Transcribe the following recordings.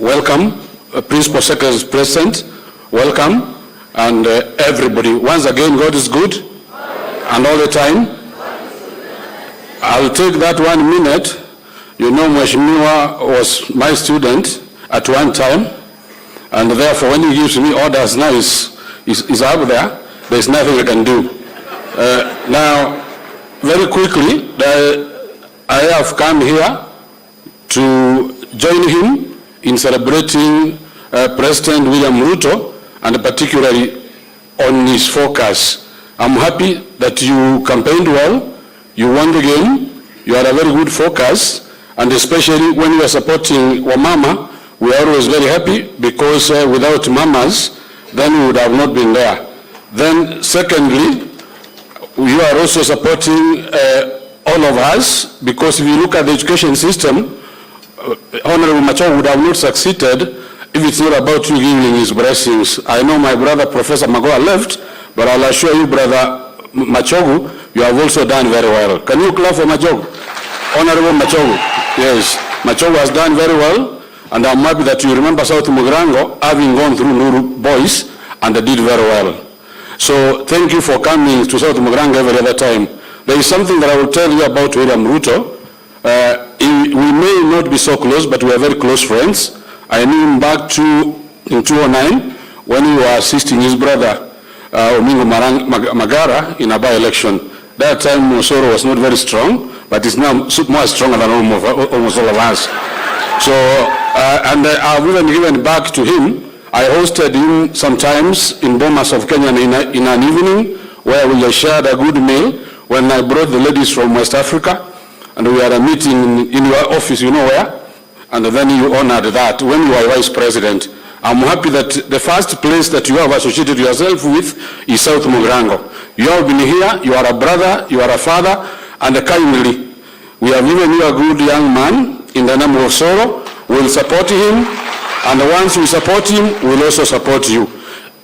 welcome. Principal Secretary is present. Welcome. And everybody. Once again, God is good. And all the time. I'll take that 1 minute. You know, Mheshimiwa was my student at one time. And therefore, when he gives me orders now, is up there. There's nothing I can do. Now, very quickly, I have come here to join him in celebrating President William Ruto, and particularly on his focus. I'm happy that you campaigned well, you won the game, you had a very good focus, and especially when you are supporting Wamama, we are always very happy, because without mamas, then we would have not been there. Then secondly, you are also supporting all of us, because if you look at the education system, Honorable Machogu would have not succeeded if it's not about you giving his blessings. I know my brother Professor Magoa left, but I'll assure you, Brother Machogu, you have also done very well. Can you clap for Machogu? Honorable Machogu. Yes, Machogu has done very well, and I'm happy that you remember South Mugirango having gone through Nuru boys, and they did very well. So thank you for coming to South Mugirango every other time. There is something that I will tell you about William Ruto. We may not be so close, but we are very close friends. I knew him back in 2009 when he was assisting his brother Omingo Magara in a by-election. That time Osoro was not very strong, but is now more stronger than almost all of us. So, and I've even given back to him. I hosted him sometimes in Bomas of Kenya in an evening where we shared a good meal when I brought the ladies from West Africa, and we had a meeting in your office, you know where? And then you honored that when you were vice president. I'm happy that the first place that you have associated yourself with is South Mugirango. You have been here, you are a brother, you are a father, and kindly, we have given you a good young man in the name of Soro. We'll support him, and once we support him, we'll also support you.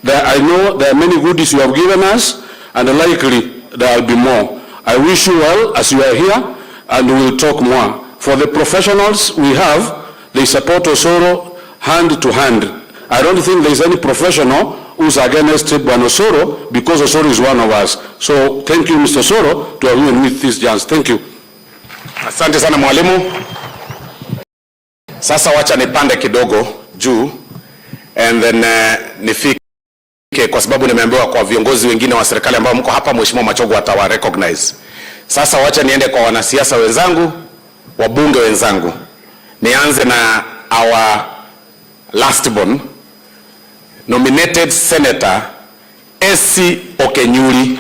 I know there are many goodies you have given us, and likely there will be more. I wish you well as you are here, and we'll talk more. For the professionals we have, they support Osoro hand to hand. I don't think there's any professional who's against Bwana Osoro, because Osoro is one of us. So thank you, Mr. Osoro, to have given me this chance. Thank you. Asante sana mwalimu. Sasa wacha nipande kidogo juu and then nifike, kwa sababu nimeambiwa kwa viongozi wengine wa serikali ambao mko hapa, Mheshimiwa Machogu atawa recognize. Sasa wacha niende kwa wanasiasa wenzangu, wabunge wenzangu. Nianze na our last born nominated Senator Esi Okenyuri.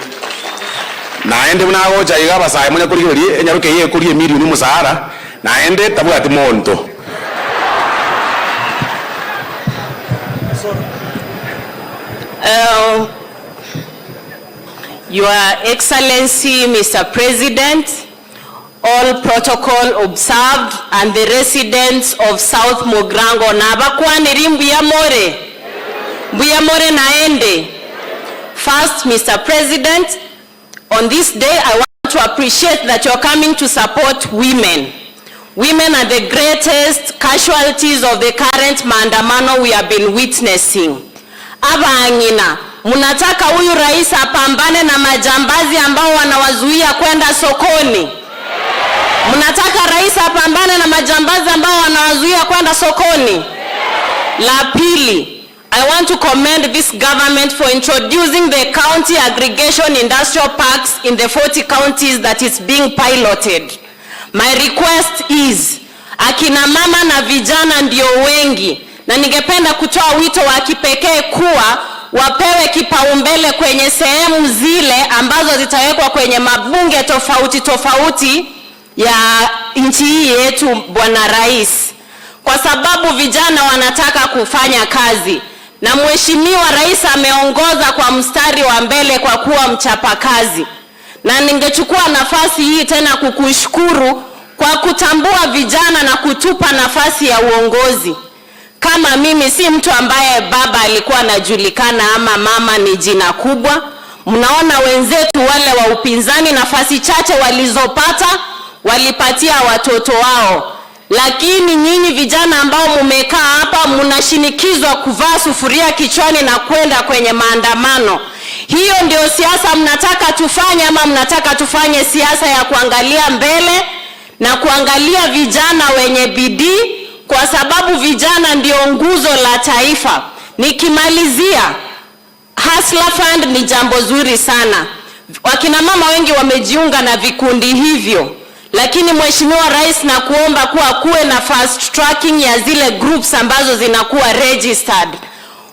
Naende mnagoja igaba saa mwenye kuri enyaruke ye kuri milioni musahara naende tabu ati monto. Your Excellency, Mr. President, all protocol observed, and the residents of South Mugirango, nabakwani mbuyamore naende. First, Mr. President, on this day I want to appreciate that you're coming to support women. Women are the greatest casualties of the current maandamano we have been witnessing. Abangina, munataka huyu rais apambane na majambazi ambao wanawazuia kwenda sokoni? Munataka rais apambane na majambazi ambao wanawazuia kwenda sokoni? La pili, I want to commend this government for introducing the county aggregation industrial parks in the 40 counties that is being piloted. My request is, akina mama na vijana ndio wengi, na ningependa kutoa wito wa kipekee kuwa wapewe kipaumbele kwenye sehemu zile ambazo zitawekwa kwenye mabunge tofauti tofauti ya nchi hii yetu, Bwana Rais, kwa sababu vijana wanataka kufanya kazi, na Mheshimiwa Rais ameongoza kwa mstari wa mbele kwa kuwa mchapakazi. Na ningechukua nafasi hii tena kukushukuru kwa kutambua vijana na kutupa nafasi ya uongozi. Kama mimi si mtu ambaye baba alikuwa anajulikana ama mama ni jina kubwa. Mnaona wenzetu wale wa upinzani nafasi chache walizopata walipatia watoto wao. lakini nyinyi vijana ambao mumekaa hapa mnashinikizwa kuvaa sufuria kichwani na kwenda kwenye maandamano. Hiyo ndio siasa mnataka tufanye, ama mnataka tufanye siasa ya kuangalia mbele na kuangalia vijana wenye bidii, kwa sababu vijana ndio nguzo la taifa. Nikimalizia, Hustler Fund ni jambo zuri sana. Wakina mama wengi wamejiunga na vikundi hivyo, lakini Mheshimiwa Rais na kuomba kuwe na fast tracking ya zile groups ambazo zinakuwa registered.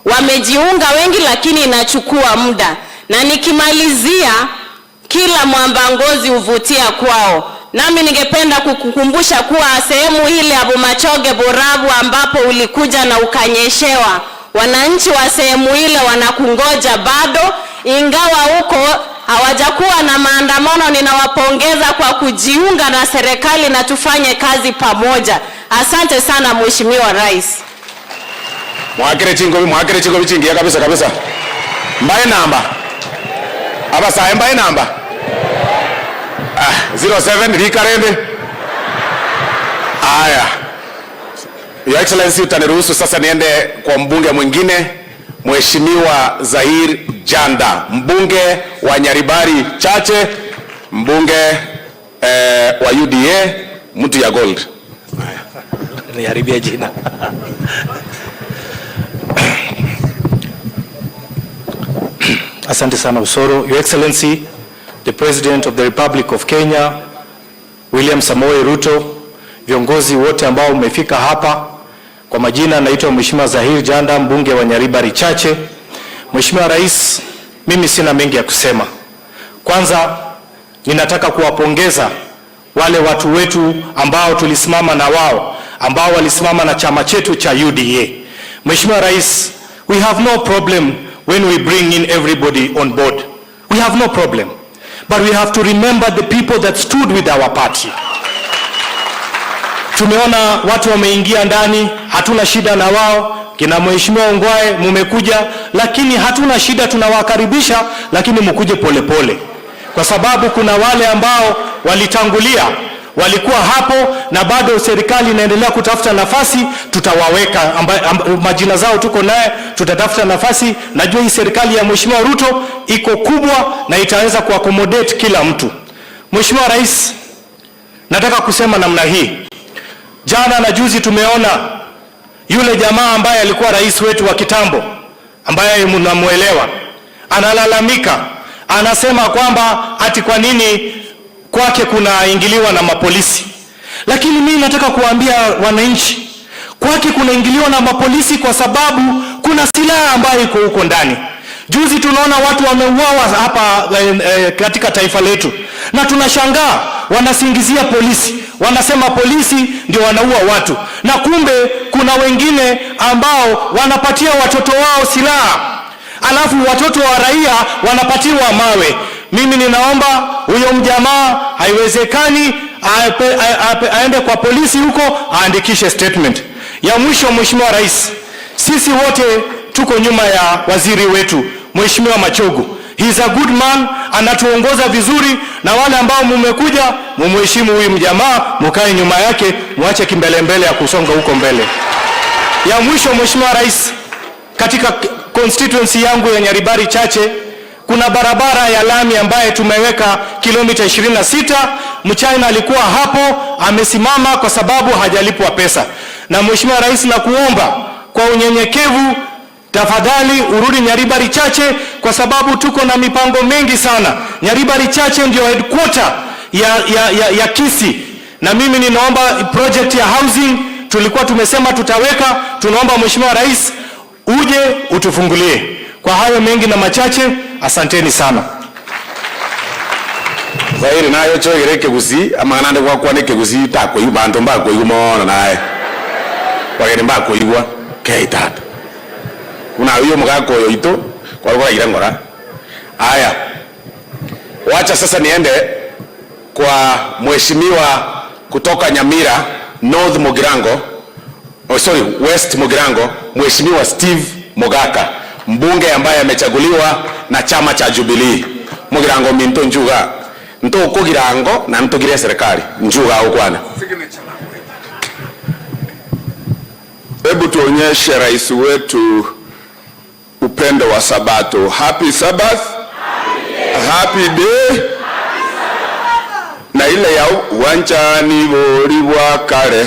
Wamejiunga wengi lakini inachukua muda. Na nikimalizia, kila mwamba ngozi huvutia kwao. Nami ningependa kukukumbusha kuwa sehemu ile ya Machoge Borabu ambapo ulikuja na ukanyeshewa, wananchi wa sehemu ile wanakungoja bado, ingawa huko hawajakuwa na maandamano. Ninawapongeza kwa kujiunga na serikali na tufanye kazi pamoja. Asante sana Mheshimiwa Rais. Mwakire chingo bichingia kabisa. Mbaye namba. Abasa mbaye namba. 07 Rikarende. Aya. Your Excellency, utaniruhusu sasa niende kwa mbunge mwingine, Mheshimiwa Zahir Janda, mbunge wa Nyaribari Chache, mbunge wa UDA, mtu ya gold. Niharibia jina. Asante sana Usoro. Your Excellency, the President of the Republic of Kenya, William Samoei Ruto, viongozi wote ambao umefika hapa, kwa majina naitwa Mheshimiwa Zahir Janda, mbunge wa Nyaribari Chache. Mheshimiwa Rais, mimi sina mengi ya kusema. Kwanza ninataka kuwapongeza wale watu wetu ambao tulisimama na wao, ambao walisimama na chama chetu cha UDA. Mheshimiwa Rais, we have no problem when we bring in everybody on board. We have no problem. But we have to remember the people that stood with our party. Tumeona watu wameingia ndani, hatuna shida na wao. Kina Mheshimiwa Ongwae mumekuja, lakini hatuna shida, tunawakaribisha, lakini mkuje polepole. Kwa sababu kuna wale ambao walitangulia, walikuwa hapo na bado serikali inaendelea kutafuta nafasi, tutawaweka majina zao tuko naye, tutatafuta nafasi. Najua hii serikali ya Mheshimiwa Ruto iko kubwa na itaweza kuaccommodate kila mtu. Mheshimiwa Rais, nataka kusema namna hii. Jana na juzi tumeona yule jamaa ambaye alikuwa rais wetu wa kitambo, ambaye mnamuelewa, analalamika, anasema kwamba ati kwa nini kwake kunaingiliwa na mapolisi. Lakini mimi nataka kuambia wananchi, kwake kunaingiliwa na mapolisi kwa sababu kuna silaha ambayo iko huko ndani. Juzi tunaona watu wameuawa hapa katika taifa letu, na tunashangaa wanasingizia polisi, wanasema polisi ndio wanaua watu, na kumbe kuna wengine ambao wanapatia watoto wao silaha, alafu watoto wa raia wanapatiwa mawe. Mimi ninaomba huyo mjamaa, haiwezekani aende kwa polisi huko aandikishe statement. Ya mwisho, Mheshimiwa Rais, sisi wote tuko nyuma ya waziri wetu Mheshimiwa Machogu. He is a good man, anatuongoza vizuri, na wale ambao mumekuja mumheshimu huyu mjamaa, mkae nyuma yake, muache kimbelembele ya kusonga huko mbele. Ya mwisho, Mheshimiwa Rais, katika constituency yangu ya Nyaribari Chache kuna barabara ya lami ambaye tumeweka kilomita 26. Mchina alikuwa hapo amesimama kwa sababu hajalipwa pesa. Na Mheshimiwa Rais, na kuomba kwa unyenyekevu, tafadhali urudi Nyaribari Chache, kwa sababu tuko na mipango mengi sana. Nyaribari Chache ndio headquarter ya Kisii, na mimi ninaomba project ya housing tulikuwa tumesema tutaweka. Tunaomba Mheshimiwa Rais uje utufungulie. Kwa hayo mengi na machache, asanteni sana. Zahiri nayo choigere Kisii amangana kwa kwa Kisii tako yubanto mbako yumona naye. Wageni mbako yigwa keitata. Una hiyo mgako yoito kwa irangora. Haya. Wacha sasa niende kwa mheshimiwa kutoka Nyamira North Mugirango. West Mugirango, Mheshimiwa Steve Mogaka, mbunge ambaye amechaguliwa na chama cha Jubilee. Mugirango minto njuga. Nto uko Girango na nto gire serikali. Njuga ukwana. hebu tuonyeshe rais wetu upendo wa Sabato. Happy Sabbath. Happy day. Na ile ya wanjani bori wakare.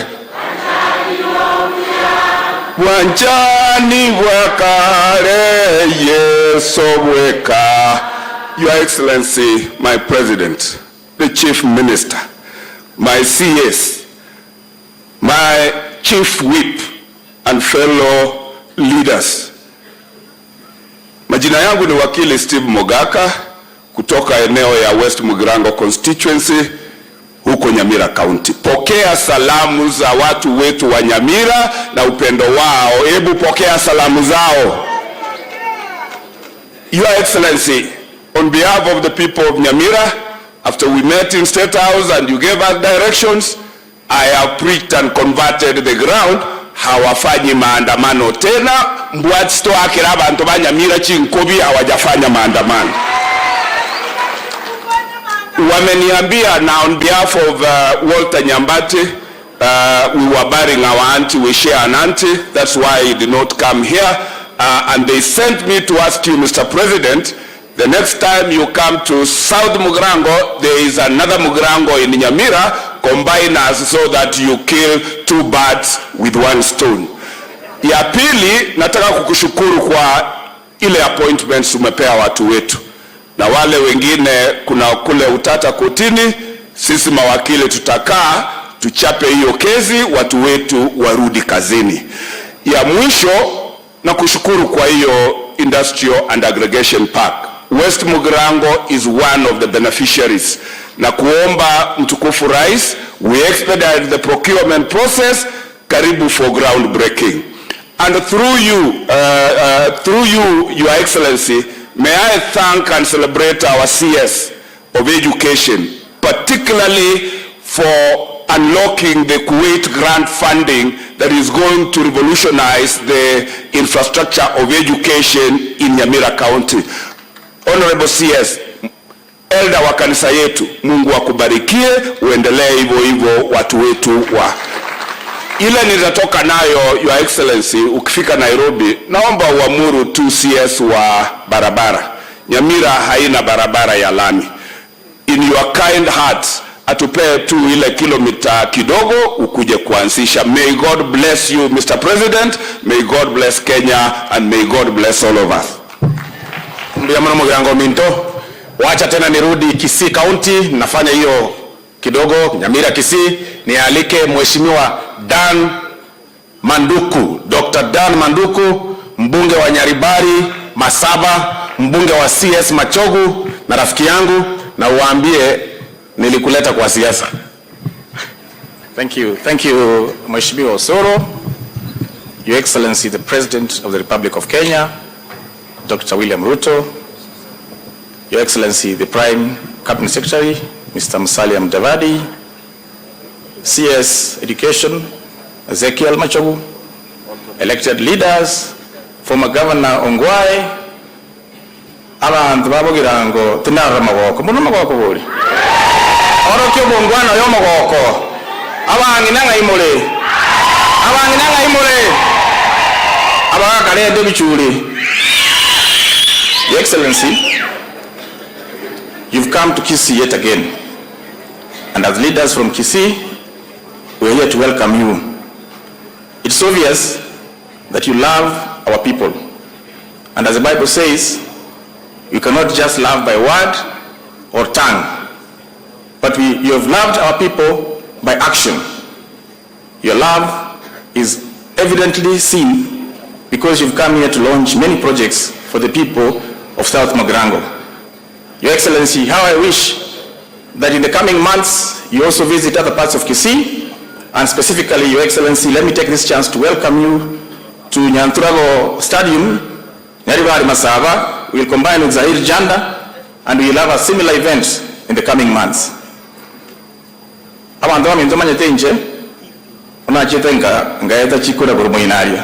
Wanjani wakare yeso weka. Your Excellency, my President, the Chief Minister, my CS, my Chief Whip and fellow leaders. Majina yangu ni wakili Steve Mogaka kutoka eneo ya West Mugirango constituency huko Nyamira County. Pokea salamu za watu wetu wa Nyamira na upendo wao. Hebu pokea salamu zao. Your Excellency, on behalf of the people of Nyamira, after we met in State House and you gave us directions, I have preached and converted the ground. Hawafanyi maandamano tena. Mbwatsto akira abantu ba Nyamira chinkobi hawajafanya maandamano. Wameniambia na on behalf of Walter Nyambati, we were burying our auntie, we share an auntie, that's why he did not come here. And they sent me to ask you, Mr. President, the next time you come to South Mugirango, there is another Mugirango in Nyamira, combine us so that you kill two birds with one stone. Ya pili, nataka kukushukuru kwa ile appointments umepea watu wetu. Na wale wengine kuna kule utata kotini, sisi mawakili tutakaa, tuchape hiyo kesi, watu wetu warudi kazini. Ya mwisho, na kushukuru kwa hiyo Industrial and Aggregation Park. West Mugirango is one of the beneficiaries. Na kuomba mtukufu rais, we expedite the procurement process, karibu for groundbreaking. And through you, Your Excellency, may I thank and celebrate our CS of education, particularly for unlocking the Kuwait grant funding that is going to revolutionize the infrastructure of education in Nyamira County. Honorable CS, elder wa kanisa yetu, Mungu akubarikie, uendelee hivyo hivyo watu wetu wa. Ile nitatoka nayo, Your Excellency, ukifika Nairobi, naomba uamuru 2 CS wa barabara. Nyamira haina barabara ya lami. In your kind heart, atupee tu ile kilomita kidogo ukuje kuanzisha. May God bless you, Mr. President. May God bless Kenya and may God bless all of us. Ndio mwana Mugirango minto. Wacha tena nirudi Kisii County, nafanya hiyo kidogo Nyamira Kisii, nialike Mheshimiwa Dan Manduku, Dr. Dan Manduku, mbunge wa Nyaribari Masaba, mbunge wa CS Machogu na rafiki yangu, na uambie nilikuleta kwa siasa. Thank you Mheshimiwa Osoro, Your Excellency the President of the Republic of Kenya, Dr. William Ruto, Your Excellency the Prime Cabinet Secretary, Mr. Musalia Mudavadi, CS Education, Ezekiel Machogu, elected leaders, former Governor Ongwae, abantu babugirango tinara magoko, muno magoko buri. Oro kyo bongwana yo magoko. Abanginanga imole. Abanginanga imole. Abakale ndebichuli. Your Excellency, you've come to Kisii yet again. And as leaders from Kisii, we are here to welcome you. It's obvious that you love our people. And as the Bible says, you cannot just love by word or tongue, but you have loved our people by action. Your love is evidently seen because you've come here to launch many projects for the people of South Mugirango. Your Excellency, how I wish that in the coming months you also visit other parts of Kisii, and specifically, Your Excellency, let me take this chance to welcome you to Nyanthurago Stadium, Nyaribari Masaba. We will combine with Zahir Janda, and we will have a similar event in the coming months. Abantu bami nzomanye tenje, unachete ngaeta chikura gurumoinaria.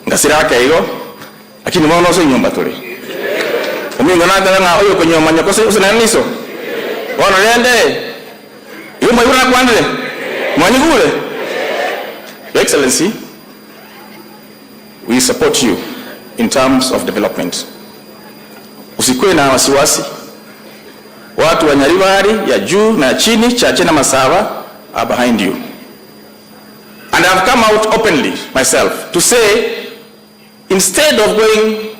Ngasiraka hiyo, lakini mbona uso nyumba tuli. Umingo nada nga oyo konyoma nyakose usinaniso. Wana rende. Yuma yura kwandele. Your Excellency, we support you in terms of development. Usikuwe na wasiwasi. Watu wa Nyaribari ya juu na chini, Chache na Masava are behind you. And I have come out openly myself to say, instead of going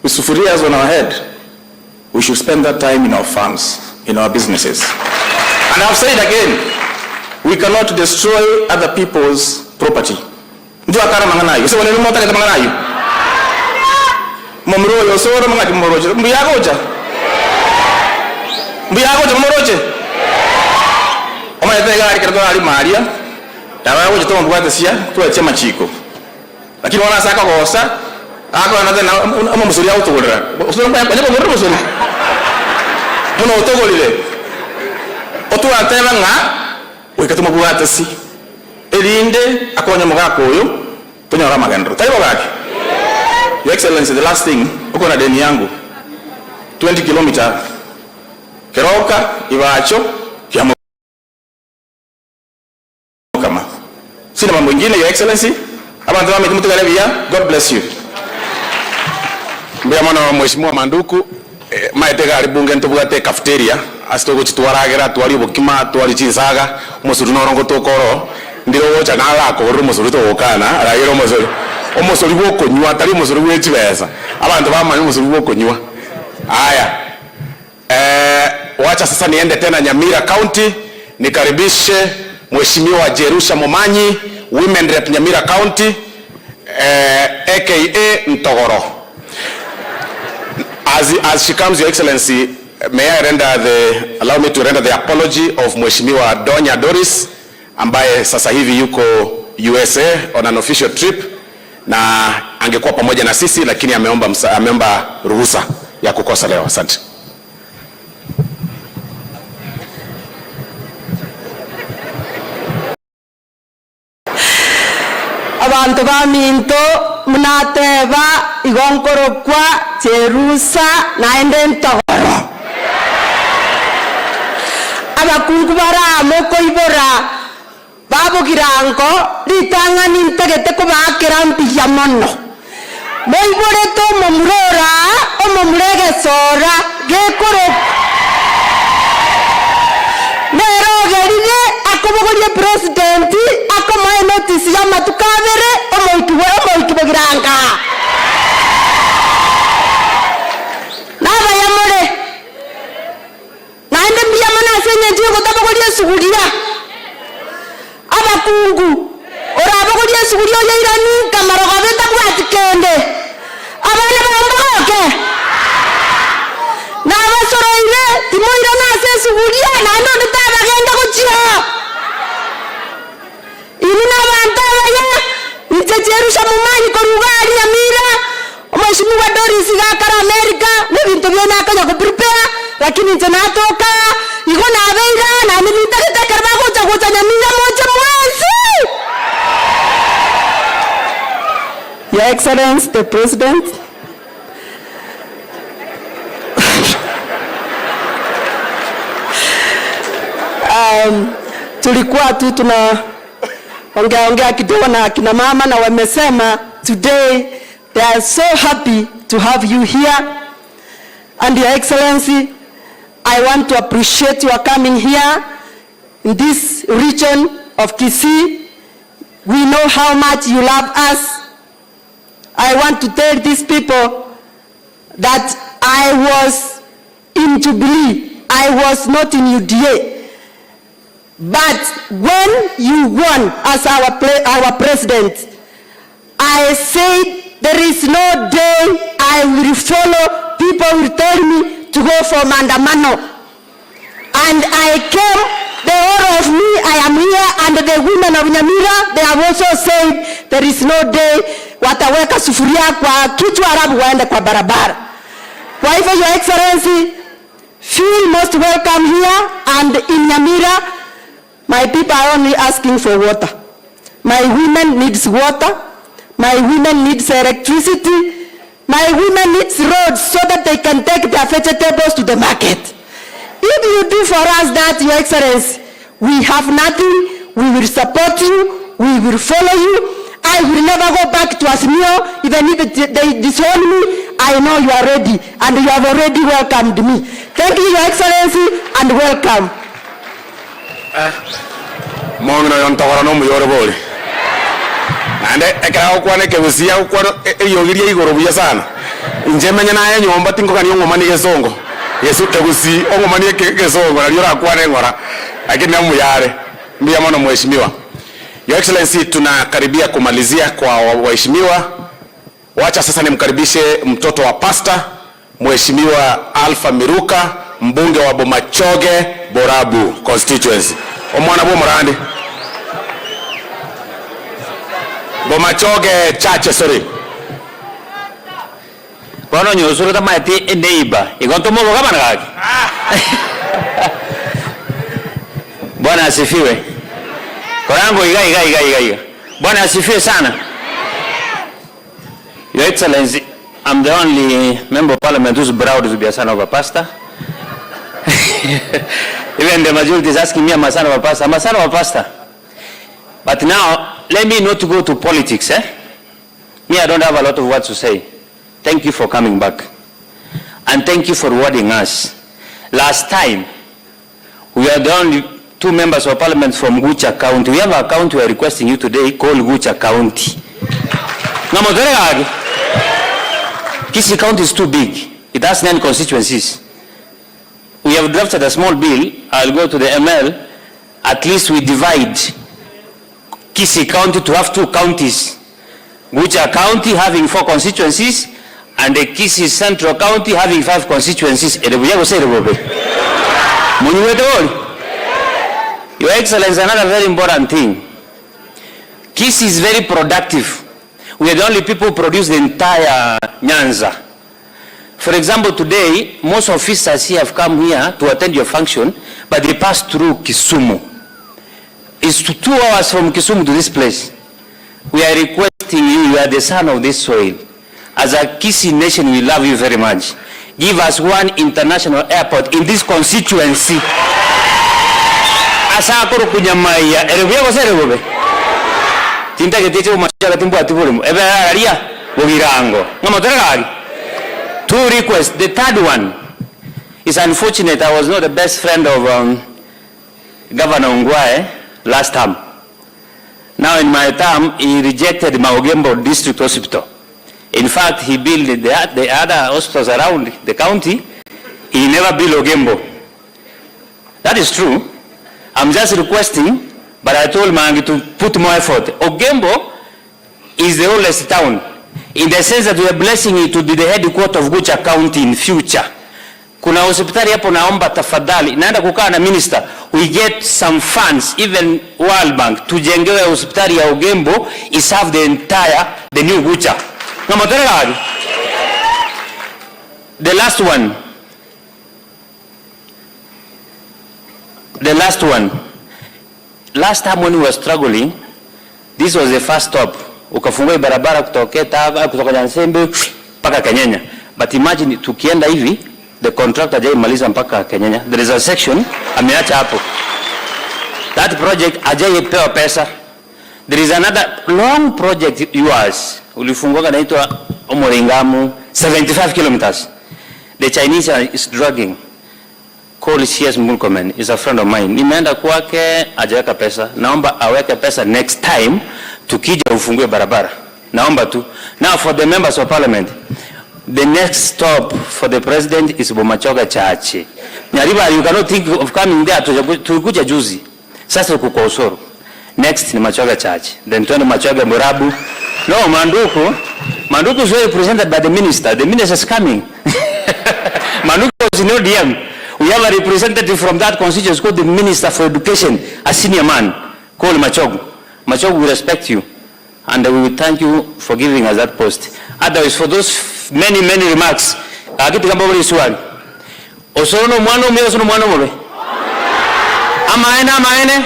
with sufurias on our head, we should spend that time in our farms, in our businesses. And I've said again, we cannot destroy other people's property. Ndio akara manganayo. Usiwe ni mota kama manganayo. Momroyo soro mangati moroje. Mbiyagoja. Mbiyagoja moroje. Oma yatega ari kirado ari Maria. Tawa goje to mbwate sia to chema chiko. Lakini wana saka gosa. Ako anataka ama musuri auto golera. Usoro kwa kwa ngoro musuri. Muno otogolile. Otu atela nga wikatuma bwate si. Elinde akonya mugako oyo tunyora magandro. Taibo gaki. Your Excellency, the last thing, uko na deni yangu 20 km Keroka Iwacho kiamo kama. Sina mambo mengine, Your Excellency. Abantu wame tumutugalebia. God bless you. Mbya mwana wa mheshimiwa Manduku maitega ari bunge ntubwate cafeteria asitogo chitwaragera twali bukima twali chisaga musuru norongo tokoro ndiro wocha nala ko ru musuru to okana arayiro musuru omusuru bokonywa tali musuru wechibesa abantu bamanyi musuru bokonywa haya wacha sasa niende tena Nyamira County nikaribishe mheshimiwa Jerusha Momanyi Women Rep Nyamira County aka Ntogoro. As she comes, Your Excellency, may I allow me to render the apology of Mheshimiwa Donya Doris ambaye sasa hivi yuko USA on an official trip na angekuwa pamoja na sisi lakini ameomba ruhusa ya kukosa leo. Asante. Abantu baminto munateba igonkoro kwa Jerusa naende Ntogoro. Abakungu baramo koibora Mugirango litanga nintegete kubakera mpiya mono. Moibore to momurora omomurege sora gekoro. Nero gerire akobogorie president akomae notice ya matukabere Mugiranga. Naba yamore. Naende mpiya mana senye ndio kotabogorie suguria. Abakungu orabogorie suguria yairani kamaroga beta bwatikende. Abana bamboke. Nabasoroire timoira nase suguria nando ndabagenda kuchira. Ini nabantaya Jerusha Momanyi korugari Nyamira Mheshimiwa Doris gakara America nebintu byona akaja kuprepare lakini natoka iko na beira na nilitaka karba kucha Nyamira moja mwezi. Your Excellency the President, tulikuwa tu tuna ongea kidogo na kina mama na wamesema today they are so happy to have you here. And Your Excellency, I want to appreciate your coming here in this region of Kisii. We know how much you love us. I want to tell these people that I was in Jubilee. I was not in UDA. But when you won as our president, I said there is no day I will follow. People will tell me to go for Mandamano. And I came, the whole of me, I am here, and the women of Nyamira, they have also said there is no day wataweka sufuria kwa kichwa arabu waende kwa barabara. Kwa hivyo, Your Excellency, feel most welcome here and in Nyamira. My people are only asking for water. My women needs water. My women needs electricity. My women needs roads so that they can take their vegetables to the market. If you do for us that, Your Excellency, we have nothing. We will support you. We will follow you. I will never go back to Azimio, even if they disown me. I know you are ready, and you have already welcomed me. Thank you, Your Excellency, and welcome. Mongno yontawara no muyorebole. Ande ekara okwane kebusia okwaro eyogirie igoro buya sana. Njemenya na yenyomba tingo kani ngomani gesongo. Yesu kebusi ongomani gesongo na yora akwane ngora. Lakini amuyare. Mbia mono mheshimiwa. Your Excellency, tunakaribia kumalizia kwa waheshimiwa. Wacha sasa nimkaribishe mtoto wa pasta Mheshimiwa Alpha Miruka, mbunge wa Bomachoge Borabu constituency. Omwana bo murandi. Bomachoge chache sorry. Bono nyosuru tamati neighbor. Igonto mo kama ngaki. Bwana asifiwe. Korango iga. Bwana asifiwe sana. Your Excellency, I'm the only member of parliament who's proud to be a son of a pastor. Even the majority is asking me, I'm a son of a pastor. I'm a son of a pastor. But now, let me not go to politics. Me, I don't have a lot of words to say. Thank you for coming back. And thank you for rewarding us. Last time, we are the only 2 members of parliament from Gucha County. We have a county we are requesting you today called Gucha County. Kisii County is too big. It has 9 constituencies. We have drafted a small bill. I'll go to the ML. At least we divide Kisii County to have 2 counties. Gucha County having 4 constituencies and the Kisii Central County having 5 constituencies. Your Excellency, another very important thing. Kisii is very productive. We are the only people who produce the entire Nyanza. For example, today, most officers here have come here to attend your function, but they pass through Kisumu. It's 2 hours from Kisumu to this place. We are requesting you are the son of this soil. As a Kisii nation, we love you very much. Give us 1 international airport in this constituency. Asa akoro kunyamaya, erebuya koserebube. Tinta ketete umachaga timbo atibulumu. Ebe aria Mugirango. Ngamoteragari. 2 requests. The 3rd one is unfortunate. I was not the best friend of Governor Ongwae last term. Now in my term, he rejected Maogembo District Hospital. In fact, he built the other hospitals around the county. He never built Ogembo. That is true. I'm just requesting, but I told Mangi to put more effort. Ogembo is the oldest town, in the sense that we are blessing it to be the headquarters of Gucha County in future. Kuna hospitali hapo, naomba tafadhali, naenda kukaa na minister, we get some funds, even World Bank, tujengewe hospitali ya Ogembo, serve the entire, the new Gucha. The last one. Last time when we were struggling, this was the first stop. Ukafungua barabara kutoka Etago, kutoka Nyansembe mpaka Kenyenya. But imagine tukienda hivi, the contractor hajaimaliza mpaka Kenyenya. There is a section ameacha hapo. That project hajaipewa pesa. There is another long project yours. Ulifungua inaitwa Mugirango, 75 kilometers. The Chinese is dragging. Call CS Mulkomen is a friend of mine. Nimeenda kwake hajaweka pesa. Naomba aweke pesa next time tukija ufungue barabara. Naomba tu. Now for the members of parliament, the next stop for the president is Bomachoge Church. Nyariba, you cannot think of coming there to kuja juzi. Sasa uko kwa Usoro. Next ni Machoge Church. Then tuende Machoge Borabu. No, Manduku is represented by the minister. The minister is coming. Manduku is in ODM. We have a representative from that constituency called the Minister for Education, a senior man called Machogu. Machogu, we respect you, and we will thank you for giving us that post. Otherwise, for those many remarks, akitu kama bori swali. Osono mwano mwe, osono mwano mwe. Amaene.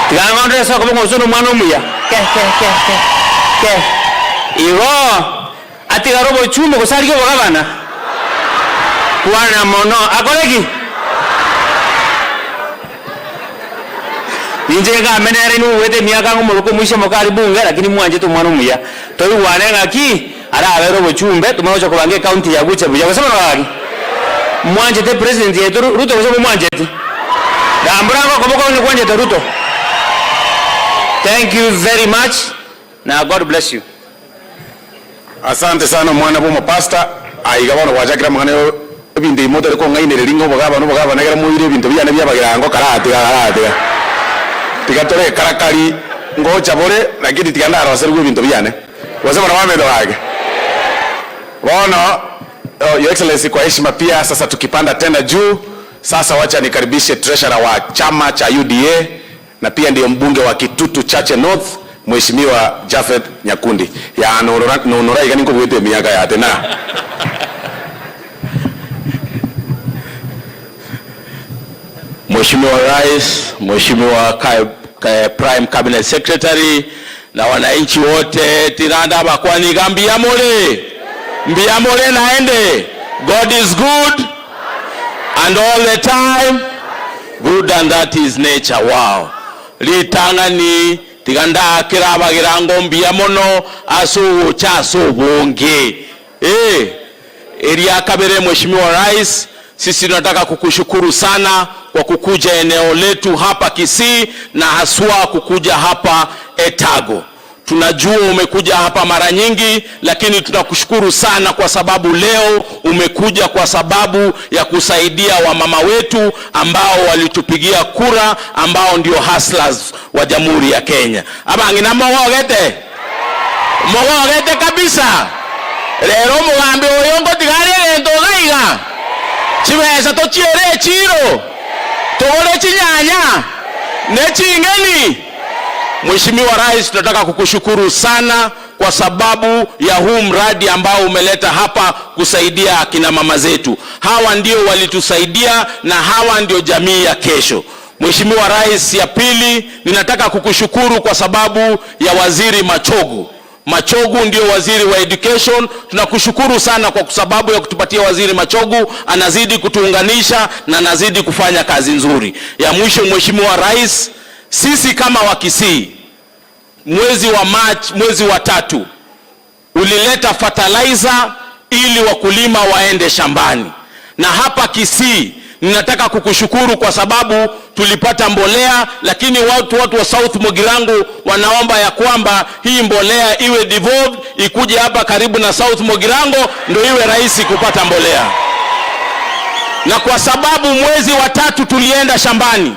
Tiga ngondre sa kama osono mwano mwe. Ke. Iwo atiga robo chumo kusari kwa gavana. Kuana mono akoleki. Injenga menere ni wete miaka ngomuluko mwisho mokari bunge lakini mwanje tu mwana muya. Toi wane ngaki ara avero bochumbe tumeocha kubange county ya Bucha buja. Kusema ngaki? Mwanje te president yetu Ruto kusema mwanje te. Damburango koboko ni kwanje te Ruto. Thank you very much. Now God bless you. Asante sana mwana bomo pastor. Aigabona wajakira mwana ebinde imodere ko ngaine ringo bogaba nagera muire ebintu byane byabagirango karate. Tigatore karakari ngocha bore lakini tikandara waseru ebintu byane. Wasema na wamedo wake. Bwana Your Excellency, kwa heshima pia sasa tukipanda tena juu, sasa wacha nikaribishe treasurer wa chama cha UDA na pia ndio mbunge wa Kitutu Chache North, Mheshimiwa Jafet Nyakundi. Ya nonorai gani kubwete miaka ya tena. Mheshimiwa Rais, Mheshimiwa Prime Cabinet Secretary na wananchi wote tiranda bakwani gambia mole naende. God is good and all the time good, and that is nature. Wow. Litangani tiganda kirabagirango mbia mono asu chaso bonge. Eria kabere Mheshimiwa Rais, sisi tunataka kukushukuru sana kwa kukuja eneo letu hapa Kisii na haswa kukuja hapa Etago. Tunajua umekuja hapa mara nyingi, lakini tunakushukuru sana kwa sababu leo umekuja kwa sababu ya kusaidia wamama wetu ambao walitupigia kura, ambao ndio hustlers wa Jamhuri ya Kenya. Abangina mogogete kabisa. Lero mugambe oyongo tigare ndogaiga. Chibesa to chiere chiro. Tore chinyanya. Nechingeni. Mheshimiwa Rais, tunataka kukushukuru sana kwa sababu ya huu mradi ambao umeleta hapa kusaidia akina mama zetu. Hawa ndio walitusaidia na hawa ndio jamii ya kesho. Mheshimiwa Rais, ya pili ninataka kukushukuru kwa sababu ya Waziri Machogu ndio waziri wa education. Tunakushukuru sana kwa sababu ya kutupatia Waziri Machogu, anazidi kutuunganisha na anazidi kufanya kazi nzuri. Ya mwisho Mheshimiwa Rais, sisi kama wa Kisii, mwezi wa March, mwezi wa 3, ulileta fertilizer ili wakulima waende shambani. Na hapa Kisii ninataka kukushukuru kwa sababu tulipata mbolea, lakini watu wa South Mugirango wanaomba ya kwamba hii mbolea iwe devolved, ikuje hapa karibu na South Mugirango ndio iwe rahisi kupata mbolea. Na kwa sababu mwezi wa 3 tulienda shambani,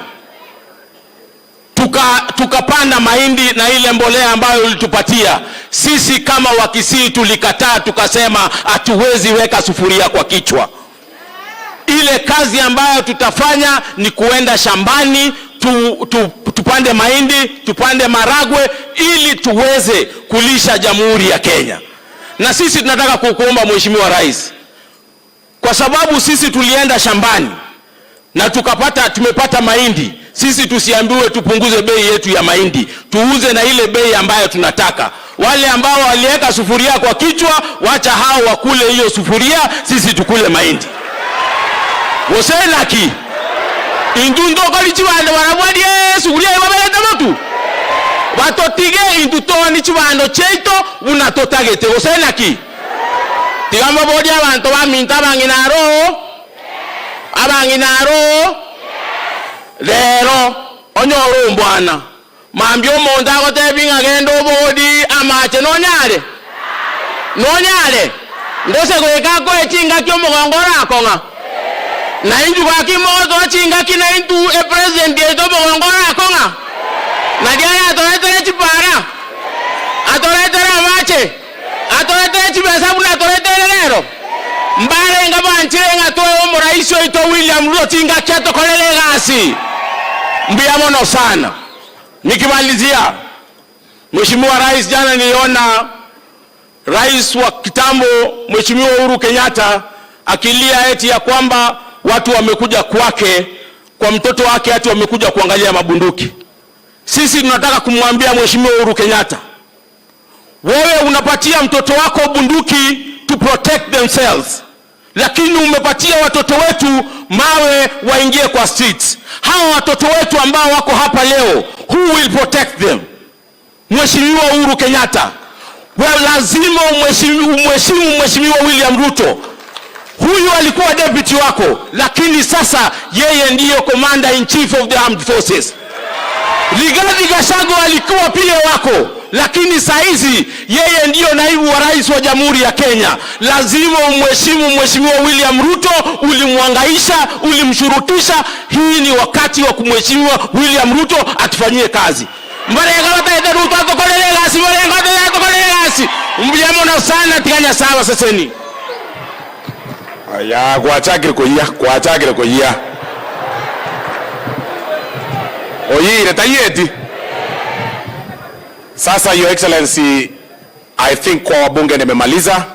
tukapanda mahindi na ile mbolea ambayo ulitupatia, sisi kama wa Kisii tulikataa, tukasema hatuwezi weka sufuria kwa kichwa. Ile kazi ambayo tutafanya ni kuenda shambani, tupande mahindi, tupande maragwe ili tuweze kulisha Jamhuri ya Kenya. Na sisi tunataka kukuomba Mheshimiwa Rais, kwa sababu sisi tulienda shambani na tumepata mahindi, sisi tusiambiwe tupunguze bei yetu ya mahindi, tuuze na ile bei ambayo tunataka. Wale ambao waliweka sufuria kwa kichwa, wacha hao wakule hiyo sufuria, sisi tukule mahindi. Wosenaki indundo kali chibando barabwadi sufuria ibabeleta motu batotige indutoni chibando cheito unatotagete. Wosenaki tigamba bodi abantu baminta abanginaro lero onyoro mbwana mambyo monda gotebinga gendo bodi amache nonyale ndose kweka ko echinga kyo mugongora akonga na inju kwa kimoto chinga kina intu president yeto mugongora akonga na dia atoletere chipara atoletere amache atoletere chibesa buna atoletere lero mbale ngabanchire ngatoe omurais oito William Ruto chinga cheto kolele gasi mbia mono sana. Nikimalizia, Mheshimiwa Rais, jana niliona Rais wa kitambo Mheshimiwa Uhuru Kenyatta akilia eti ya kwamba watu wamekuja kwake, kwa mtoto wake ati wamekuja kuangalia mabunduki. Sisi tunataka kumwambia Mheshimiwa Uhuru Kenyatta, wewe unapatia mtoto wako bunduki to protect themselves, lakini umepatia watoto wetu mawe waingie kwa streets. Hawa watoto wetu ambao wako hapa leo, who will protect them? Mheshimiwa Uhuru Kenyatta, lazima umheshimu Mheshimiwa William Ruto. Huyu alikuwa deputy wako, lakini sasa yeye ndiyo commander in chief of the armed forces. Rigathi Gachagua alikuwa pia wako, lakini saizi yeye ndiyo naibu wa rais wa Jamhuri ya Kenya. Lazima umheshimu Mheshimiwa William Ruto. Ulimwangaisha, ulimshurutisha. Hii ni wakati wa kumheshimiwa William Ruto atufanyie kazi. Mbiyamona sana tiganya sawa saseni. Ya kuachakiri kuhia. Oyire tayeti. Sasa Your Excellency, I think kwa wabunge nimemaliza.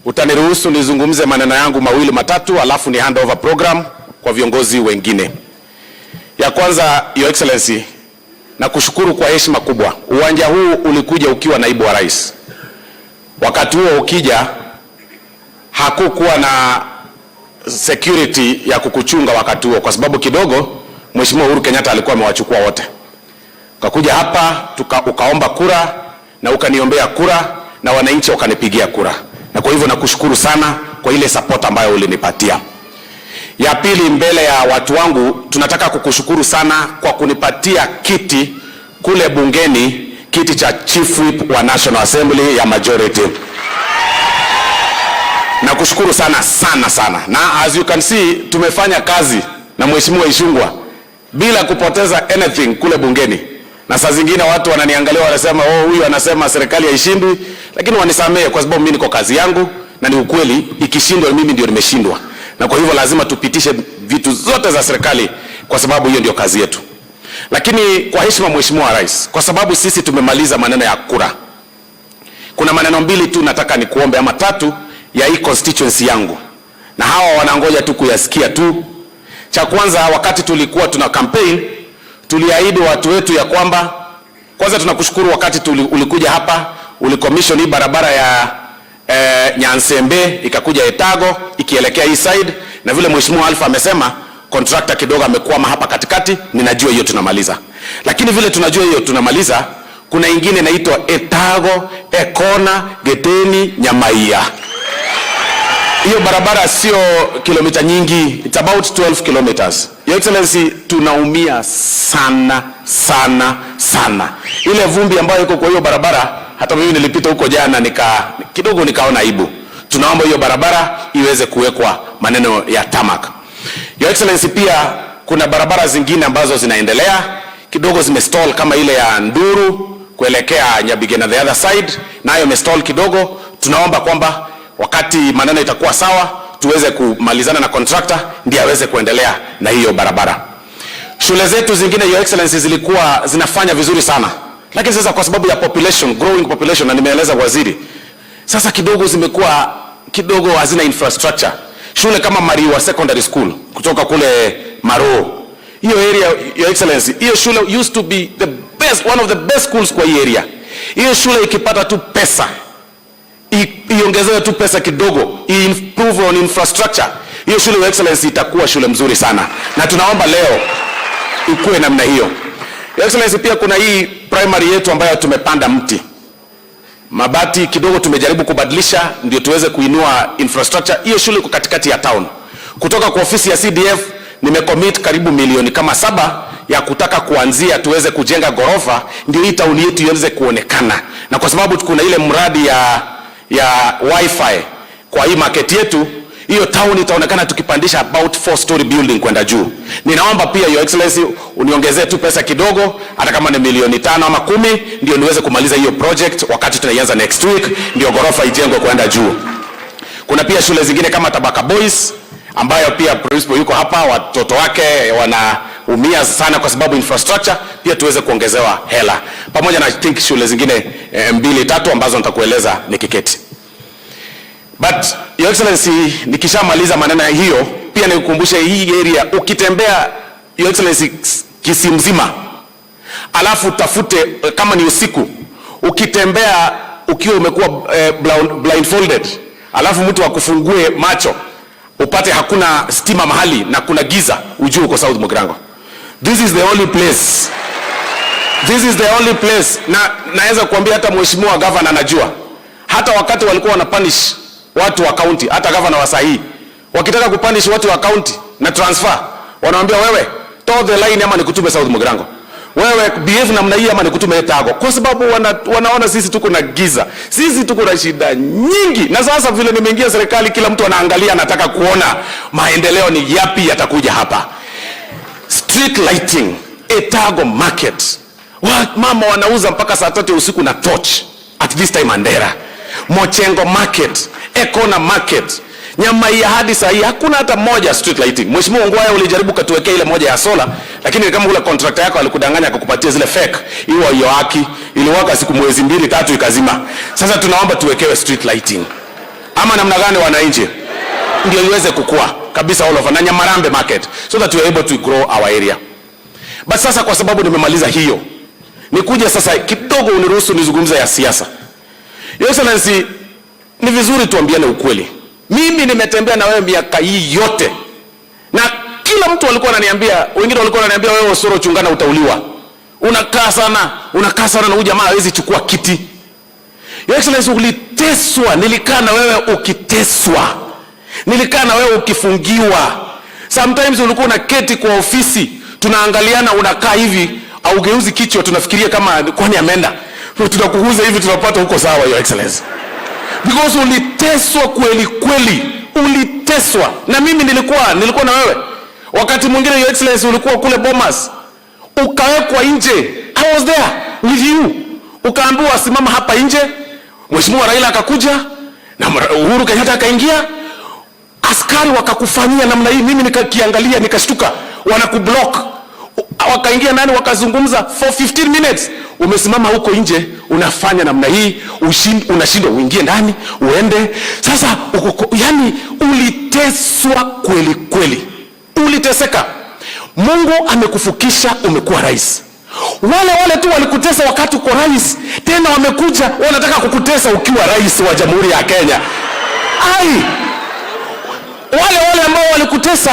Utaniruhusu nizungumze maneno yangu mawili matatu, alafu ni hand over program kwa viongozi wengine. Ya kwanza, Your Excellency, na kushukuru kwa heshima kubwa. Uwanja huu ulikuja ukiwa naibu wa rais. Wakati huo ukija hakukuwa na security ya kukuchunga wakati huo, kwa sababu kidogo Mheshimiwa Uhuru Kenyatta alikuwa amewachukua wote. Ukakuja hapa ukaomba kura na ukaniombea kura na wananchi wakanipigia kura. Na kwa hivyo nakushukuru sana kwa ile support ambayo ulinipatia. Ya pili, mbele ya watu wangu tunataka kukushukuru sana kwa kunipatia kiti kule bungeni, kiti cha Chief Whip wa National Assembly ya majority. Nakushukuru sana sana sana. Na as you can see tumefanya kazi na Mheshimiwa Ishungwa bila kupoteza anything kule bungeni. Na saa zingine watu wananiangalia wanasema huyu anasema serikali haishindwi, lakini wanisamehe kwa sababu mimi niko kazi yangu na ni ukweli, ikishindwa mimi ndio nimeshindwa. Na kwa hivyo lazima tupitishe vitu zote za serikali kwa sababu hiyo ndio kazi yetu. Lakini kwa heshima Mheshimiwa Rais, kwa sababu sisi tumemaliza maneno ya kura, kuna maneno mbili tu nataka nikuombe ama tatu ya hii constituency yangu, na hawa wanangoja tu kuyasikia tu. Cha kwanza, wakati tulikuwa tuna campaign tuliahidi watu wetu ya kwamba, kwanza tunakushukuru wakati ulikuja hapa ulicommission hii barabara ya Nyansembe ikakuja Etago ikielekea hii side, na vile Mheshimiwa Alpha amesema contractor kidogo amekwama hapa katikati. Ninajua hiyo tunamaliza, lakini vile tunajua hiyo tunamaliza, kuna ingine inaitwa Etago Ekona Geteni Nyamaia. Hiyo barabara sio kilomita nyingi, it's about 12 kilometers. Your Excellency, tunaumia sana sana sana. Ile vumbi ambayo iko kwa hiyo barabara, hata mimi nilipita huko jana kidogo nikaona aibu. Tunaomba hiyo barabara iweze kuwekwa maneno ya tarmac. Your Excellency, pia kuna barabara zingine ambazo zinaendelea kidogo zimestall, kama ile ya Nduru kuelekea Nyabigena the other side, nayo imestall kidogo. Tunaomba kwamba wakati maneno itakuwa sawa tuweze kumalizana na contractor ndiye aweze kuendelea na hiyo barabara. Shule zetu zingine Your Excellency zilikuwa zinafanya vizuri sana, lakini sasa kwa sababu ya population, growing population, na nimeeleza waziri, sasa kidogo zimekuwa kidogo hazina infrastructure. Shule kama Mariwa Secondary School kutoka kule Maro, hiyo area Your Excellency, hiyo shule used to be the best, one of the best schools kwa hii area. Hiyo shule ikipata tu pesa, iongezewe tu pesa kidogo, improve on infrastructure, hiyo shule Your Excellency itakuwa shule mzuri sana, na tunaomba leo ikuwe namna hiyo. Your Excellency, pia kuna hii primary yetu ambayo tumepanda mti, mabati kidogo tumejaribu kubadilisha ndio tuweze kuinua infrastructure. Hiyo shule iko katikati ya town. Kutoka kwa ofisi ya CDF nimecommit karibu milioni kama 7 ya kutaka kuanzia tuweze kujenga gorofa ndio hii town yetu iweze kuonekana. Na kwa sababu kuna ile mradi ya wifi kwa hii market yetu, hiyo town itaonekana tukipandisha about 4-story building kwenda juu. Ninaomba pia Your Excellency uniongezee tu pesa kidogo, hata kama ni milioni 5 ama 10, ndio niweze kumaliza hiyo project wakati tunaianza next week, ndio gorofa ijengwe kwenda juu. Kuna pia shule zingine kama Tabaka Boys ambayo pia principal yuko hapa, watoto wake wanaumia sana kwa sababu infrastructure, pia tuweze kuongezewa hela. Pamoja na I think shule zingine 2-3 ambazo nitakueleza nikiketi. But Your Excellency, nikishamaliza maneno hiyo, pia nikukumbushe hii area ukitembea Your Excellency Kisii mzima, alafu tafute kama ni usiku, ukitembea ukiwa umekuwa blindfolded, alafu mtu akufungue macho, upate hakuna stima mahali na kuna giza, ujue uko South Mugirango. This is the only place. This is the only place. Na naweza kuambia hata mheshimiwa governor anajua. Hata wakati walikuwa wanapunish watu wa county, hata governor wa sahi, wakitaka kupunish watu wa county na transfer, wanawaambia wewe toe the line ama nikutume South Mugirango. Wewe behave namna hii ama nikutume Etago. Kwa sababu wanaona sisi tuko na giza. Sisi tuko na shida nyingi. Na sasa vile nimeingia serikali, kila mtu anaangalia, anataka kuona maendeleo ni yapi yatakuja hapa. Street lighting, Etago market. Mama wanauza mpaka saa 3 usiku na torch at this time Andera. Mochengo market, Ekona market. Nyama ya hadi saa hii hakuna hata moja street lighting. Mheshimiwa Ongwae ulijaribu katuwekea ile moja ya sola, lakini kama ule contractor yako alikudanganya akakupatia zile fake, hiyo haki iliwaka siku mwezi 2-3 ikazima. Sasa tunaomba tuwekewe street lighting. Ama namna gani wananchi? Ndio iweze kukua kabisa all over na Nyamarambe market so that we are able to grow our area. But sasa kwa sababu nimemaliza hiyo, nikuja sasa kidogo uniruhusu nizungumze ya siasa. Your Excellency, ni vizuri tuambiane ukweli. Mimi nimetembea na wewe miaka hii yote. Na kila mtu alikuwa ananiambia, wengine walikuwa wananiambia wewe Osoro chungana utauliwa. Unakaa sana na huyu jamaa hawezi chukua kiti. Your Excellency, uliteswa, nilikaa na wewe ukiteswa. Nilikaa na wewe ukifungiwa. Sometimes ulikuwa unaketi kwa ofisi, tunaangaliana unakaa hivi, au geuzi kichwa tunafikiria kama kwani ameenda. Tunakuguza hivi tunapata huko sawa, Your Excellency. Because uliteswa kweli kweli, uliteswa. Na mimi nilikuwa na wewe. Wakati mwingine Your Excellency ulikuwa kule Bomas, ukawekwa nje. I was there with you. Ukaambiwa simama hapa nje. Mheshimiwa Raila akakuja na Uhuru Kenyatta akaingia. Askari wakakufanyia namna hii, mimi nikakiangalia nikashtuka. Wanakublock. Wakaingia ndani wakazungumza for 15 minutes. Umesimama huko nje unafanya namna hii, unashindwa uingie ndani uende. Sasa yani uliteswa kweli kweli, uliteseka. Mungu amekufukisha, umekuwa rais. Wale tu walikutesa wakati uko rais, tena wamekuja wanataka kukutesa ukiwa rais wa Jamhuri ya Kenya. Wale ambao walikutesa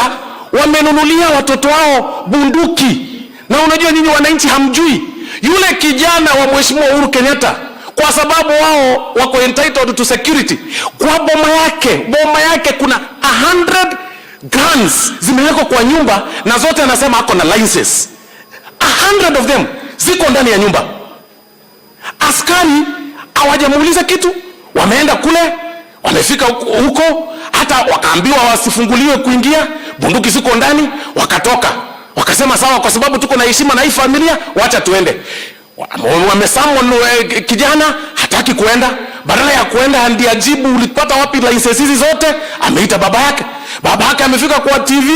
wamenunulia watoto wao bunduki. Na unajua nyinyi wananchi hamjui, yule kijana wa Mheshimiwa Uhuru Kenyatta, kwa sababu wao wako entitled to security, kwa boma yake kuna 100 guns zimewekwa kwa nyumba, na zote anasema ako na license. 100 of them ziko ndani ya nyumba. Askari hawajamuuliza kitu, wameenda kule, wamefika huko, hata wakaambiwa wasifunguliwe kuingia, bunduki ziko ndani, wakatoka. Wakasema sawa, kwa sababu tuko na heshima na hii familia, wacha tuende. Wamesummon kijana, hataki kuenda. Badala ya kuenda ndiye ajibu ulipata wapi license hizi zote, ameita baba yake. Baba yake amefika kwa TV,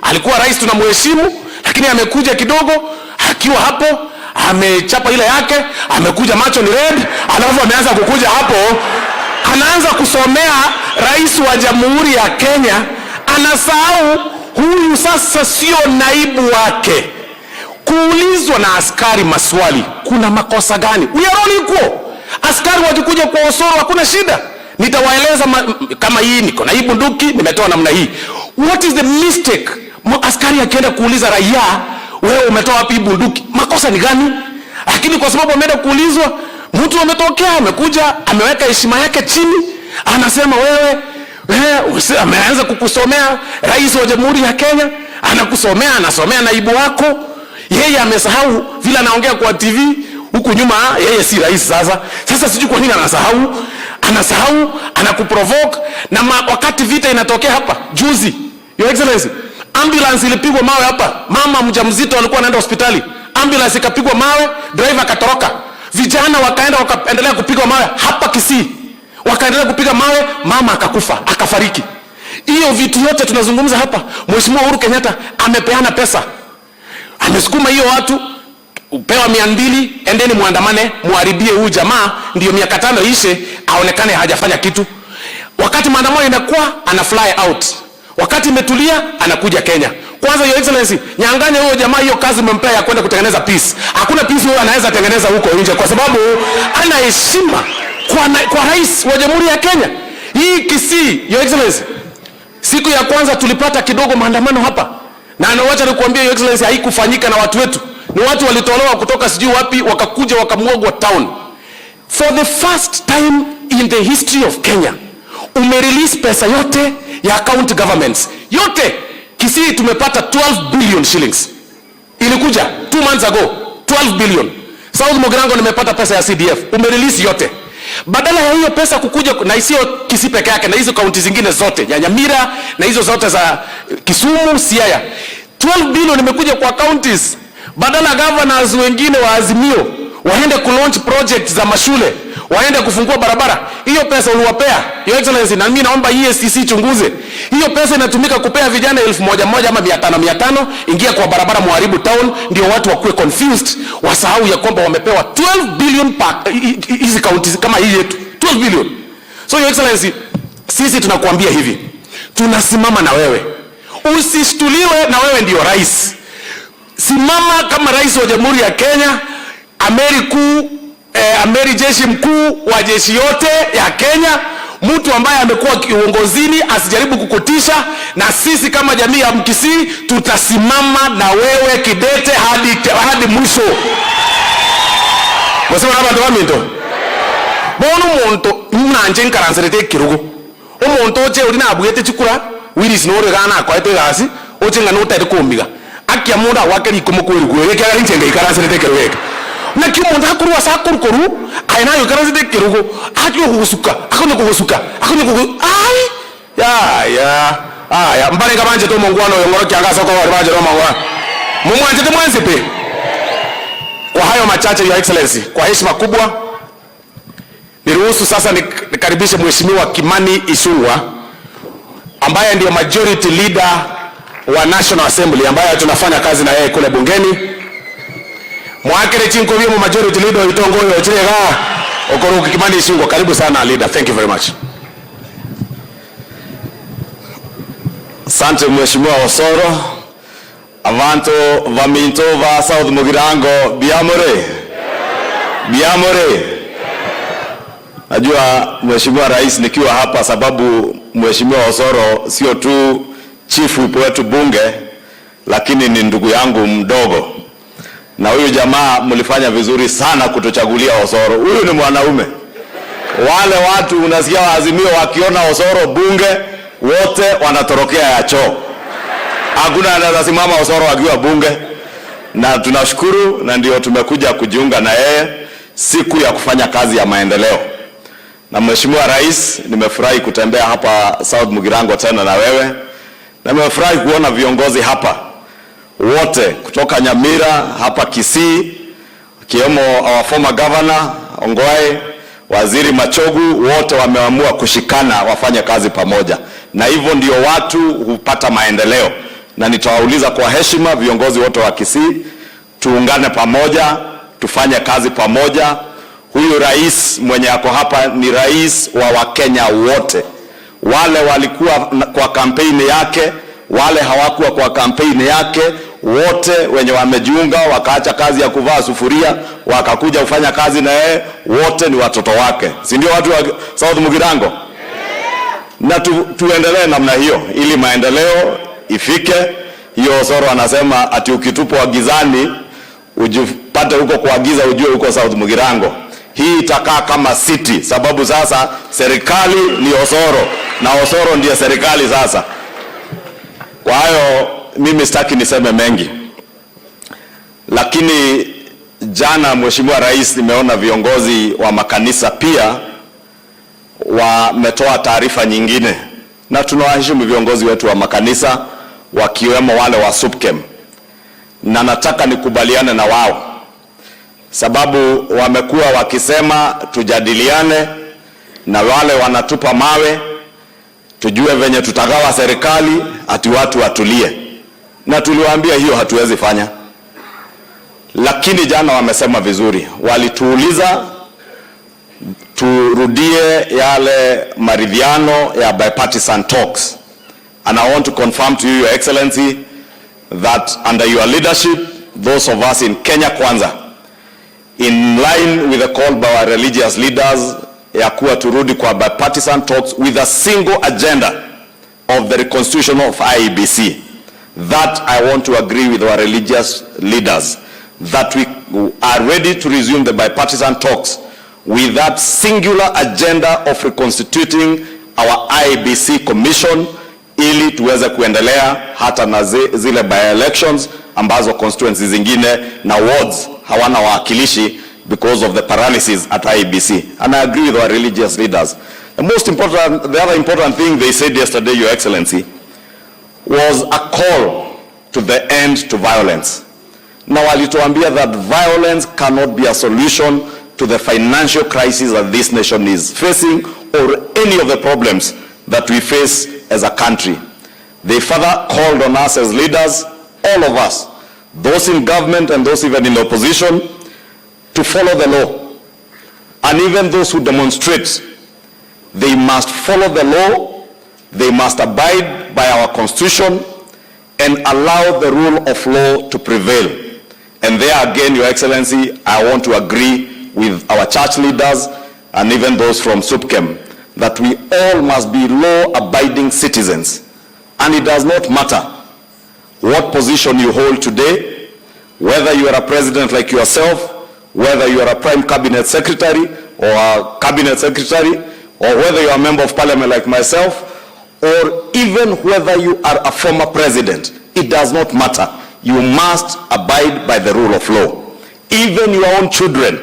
alikuwa rais tunamheshimu, lakini amekuja kidogo, akiwa hapo amechapa ile yake, amekuja macho ni red, alafu ameanza kukuja hapo, anaanza kusomea rais wa Jamhuri ya Kenya, anasahau huyu sasa sio naibu wake. Kuulizwa na askari maswali, kuna makosa gani? We are all equal. Askari wakikuja kwa Osoro hakuna shida, nitawaeleza kama hii niko na hii bunduki nimetoa namna hii. What is the mistake? Askari akienda kuuliza raia, wewe umetoa wapi bunduki, makosa ni gani? Lakini kwa sababu ameenda kuulizwa, mtu ametokea amekuja ameweka heshima yake chini, anasema wewe ameanza kukusomea rais wa Jamhuri ya Kenya, anasomea naibu wako. Yeye amesahau vile anaongea kwa TV huku nyuma, yeye si rais sasa. Sasa sijui kwa nini anasahau, anakuprovoke. Na wakati vita inatokea hapa juzi, Your Excellency, ambulance ilipigwa mawe hapa. Mama mjamzito alikuwa anaenda hospitali, ambulance ikapigwa mawe, driver akatoroka. Vijana wakaendelea kupigwa mawe hapa Kisii. Wakaendelea kupiga mawe, mama akakufa, akafariki. Hiyo vitu yote tunazungumza hapa, Mheshimiwa Uhuru Kenyatta amepeana pesa. Amesukuma hiyo watu, upewa 200, endeni muandamane, muharibie huyu jamaa, ndio miaka 5 ishe, aonekane hajafanya kitu. Wakati maandamano inakuwa, ana fly out. Wakati imetulia, anakuja Kenya. Kwanza Your Excellency, nyanganya huyo jamaa hiyo kazi mmempea ya kwenda kutengeneza peace. Hakuna peace huyo anaweza tengeneza huko nje, kwa sababu ana heshima kwa rais wa Jamhuri ya Kenya. Hii Kisii, Your Excellency, Siku ya kwanza tulipata kidogo maandamano hapa, na anawacha nikuambia Your Excellency, haikufanyika na watu wetu. Ni watu walitolewa kutoka sijui wapi, wakakuja wakamwagwa town. For the first time in the history of Kenya, umerelease pesa yote ya county governments yote. Kisii tumepata 12 billion shillings, ilikuja 2 months ago, 12 billion. South Mugirango nimepata pesa ya CDF, umerelease yote. Badala ya hiyo pesa kukuja, na isio Kisii peke yake, na hizo kaunti zingine zote ya Nyamira na hizo zote za Kisumu, Siaya, 12 billion imekuja kwa counties. Badala governors wengine wa Azimio waende ku-launch projects za mashule, waende kufungua barabara, hiyo pesa uliwapea Your Excellency. Na mimi naomba EACC chunguze hiyo pesa inatumika kupea vijana 1,100 ama 500 ingia kwa barabara, muharibu town, ndio watu wakuwe confused, wasahau ya kwamba wamepewa 12 billion hizi counties kama hii yetu 12 billion. So Your Excellency, sisi tunakuambia hivi, tunasimama na wewe, usishtuliwe na wewe ndio rais. Simama kama rais wa Jamhuri ya Kenya, amiri jeshi mkuu wa jeshi yote ya Kenya, mtu ambaye amekuwa kiongozini, asijaribu kukutisha. Na sisi kama jamii ya Mkisii tutasimama na wewe kidete hadi mwisho. Wasema hapa ndo minto. Bono monto mnanje nkaransirete kirugo. Omonto oche uri nabwete chikura, wiris no regana kwa ete gasi, oche ngano tete kombiga. Akia muda wakeri kumukuru gweke ari nchenge ikaransirete kirugo. Na kiumonda hakuruwa sakurukoru aina yo karazide kirugo ajyo husuka akonyo kuhusuka ya mbane kabanje to mongwano yo ngoro kyanga soko wa banje no mongwa mumwanje temwenze pe. Kwa hayo machache Your Excellency, kwa heshima kubwa niruhusu sasa nikaribishe Mheshimiwa Kimani Ichung'wah ambaye ndio majority leader wa National Assembly ambaye tunafanya kazi na yeye kule bungeni. Mwakere chinko bimo majority leader itongoyo chirega okoro Kimani Ichung'wah, karibu sana leader. Thank you very much. Asante Mheshimiwa Osoro. Avanto vaminto va South Mugirango biamore. Najua Mheshimiwa Rais nikiwa hapa sababu Mheshimiwa Osoro sio tu chief wetu bunge, lakini ni ndugu yangu mdogo. Na huyu jamaa mlifanya vizuri sana kutochagulia Osoro. Huyu ni mwanaume. Wale watu unasikia Azimio wakiona Osoro bunge wote wanatorokea ya choo. Hakuna anaweza simama Osoro akiwa bunge. Na tunashukuru, na ndio tumekuja kujiunga na yeye siku ya kufanya kazi ya maendeleo. Na Mheshimiwa Rais, nimefurahi kutembea hapa South Mugirango tena na wewe. Na nimefurahi kuona viongozi hapa wote kutoka Nyamira hapa Kisii, kiwemo our former governor Ongwae, Waziri Machogu, wote wameamua kushikana wafanye kazi pamoja. Na hivyo ndio watu hupata maendeleo. Na nitawauliza kwa heshima viongozi wote wa Kisii, tuungane pamoja, tufanye kazi pamoja. Huyu rais mwenye ako hapa ni rais wa Wakenya wote. Wale walikuwa kwa kampeni yake, wale hawakuwa kwa kampeni yake, wote wenye wamejiunga wakaacha kazi ya kuvaa sufuria wakakuja kufanya kazi na yeye, wote ni watoto wake. Si ndio watu wa South Mugirango? Na tuendelee namna hiyo ili maendeleo ifike. Hiyo Osoro anasema ati ukitupwa gizani ujipate huko kwa giza ujue huko South Mugirango. Hii itakaa kama city sababu sasa serikali ni Osoro na Osoro ndiye serikali sasa. Kwa hayo mimi sitaki niseme mengi. Lakini jana Mheshimiwa Rais, nimeona viongozi wa makanisa pia wametoa taarifa nyingine, na tunawaheshimu viongozi wetu wa makanisa wakiwemo wale wa SUPKEM, na nataka nikubaliane na wao sababu wamekuwa wakisema tujadiliane, na wale wanatupa mawe tujue venye tutagawa serikali, ati watu watulie, na tuliwaambia hiyo hatuwezi fanya. Lakini jana wamesema vizuri, walituuliza turudie yale maridhiano ya bipartisan talks, and I want to confirm to you, Your Excellency, that under your leadership, those of us in Kenya Kwanza, in line with the call by our religious leaders, ya kuwa turudi kwa bipartisan talks with a single agenda of the reconstitution of IEBC. That I want to agree with our religious leaders, that we are ready to resume the bipartisan talks with that singular agenda of reconstituting our IEBC commission, ili tuweze kuendelea hata na zile by-elections ambazo constituencies zingine na wards hawana wakilishi because of the paralysis at IEBC. And I agree with our religious leaders. The other important thing they said yesterday, Your Excellency, was a call to the end to violence. Now, walituambia that violence cannot be a solution to the financial crisis that this nation is facing or any of the problems that we face as a country. They further called on us as leaders, all of us, those in government and those even in opposition, to follow the law. And even those who demonstrate, they must follow the law, they must abide by our constitution and allow the rule of law to prevail. And there again, Your Excellency, I want to agree with our church leaders and even those from SUPKEM that we all must be law-abiding citizens. And it does not matter what position you hold today, whether you are a president like yourself, whether you are a prime cabinet secretary or a cabinet secretary, or whether you are a member of parliament like myself, or even whether you are a former president. It does not matter. You must abide by the rule of law. Even your own children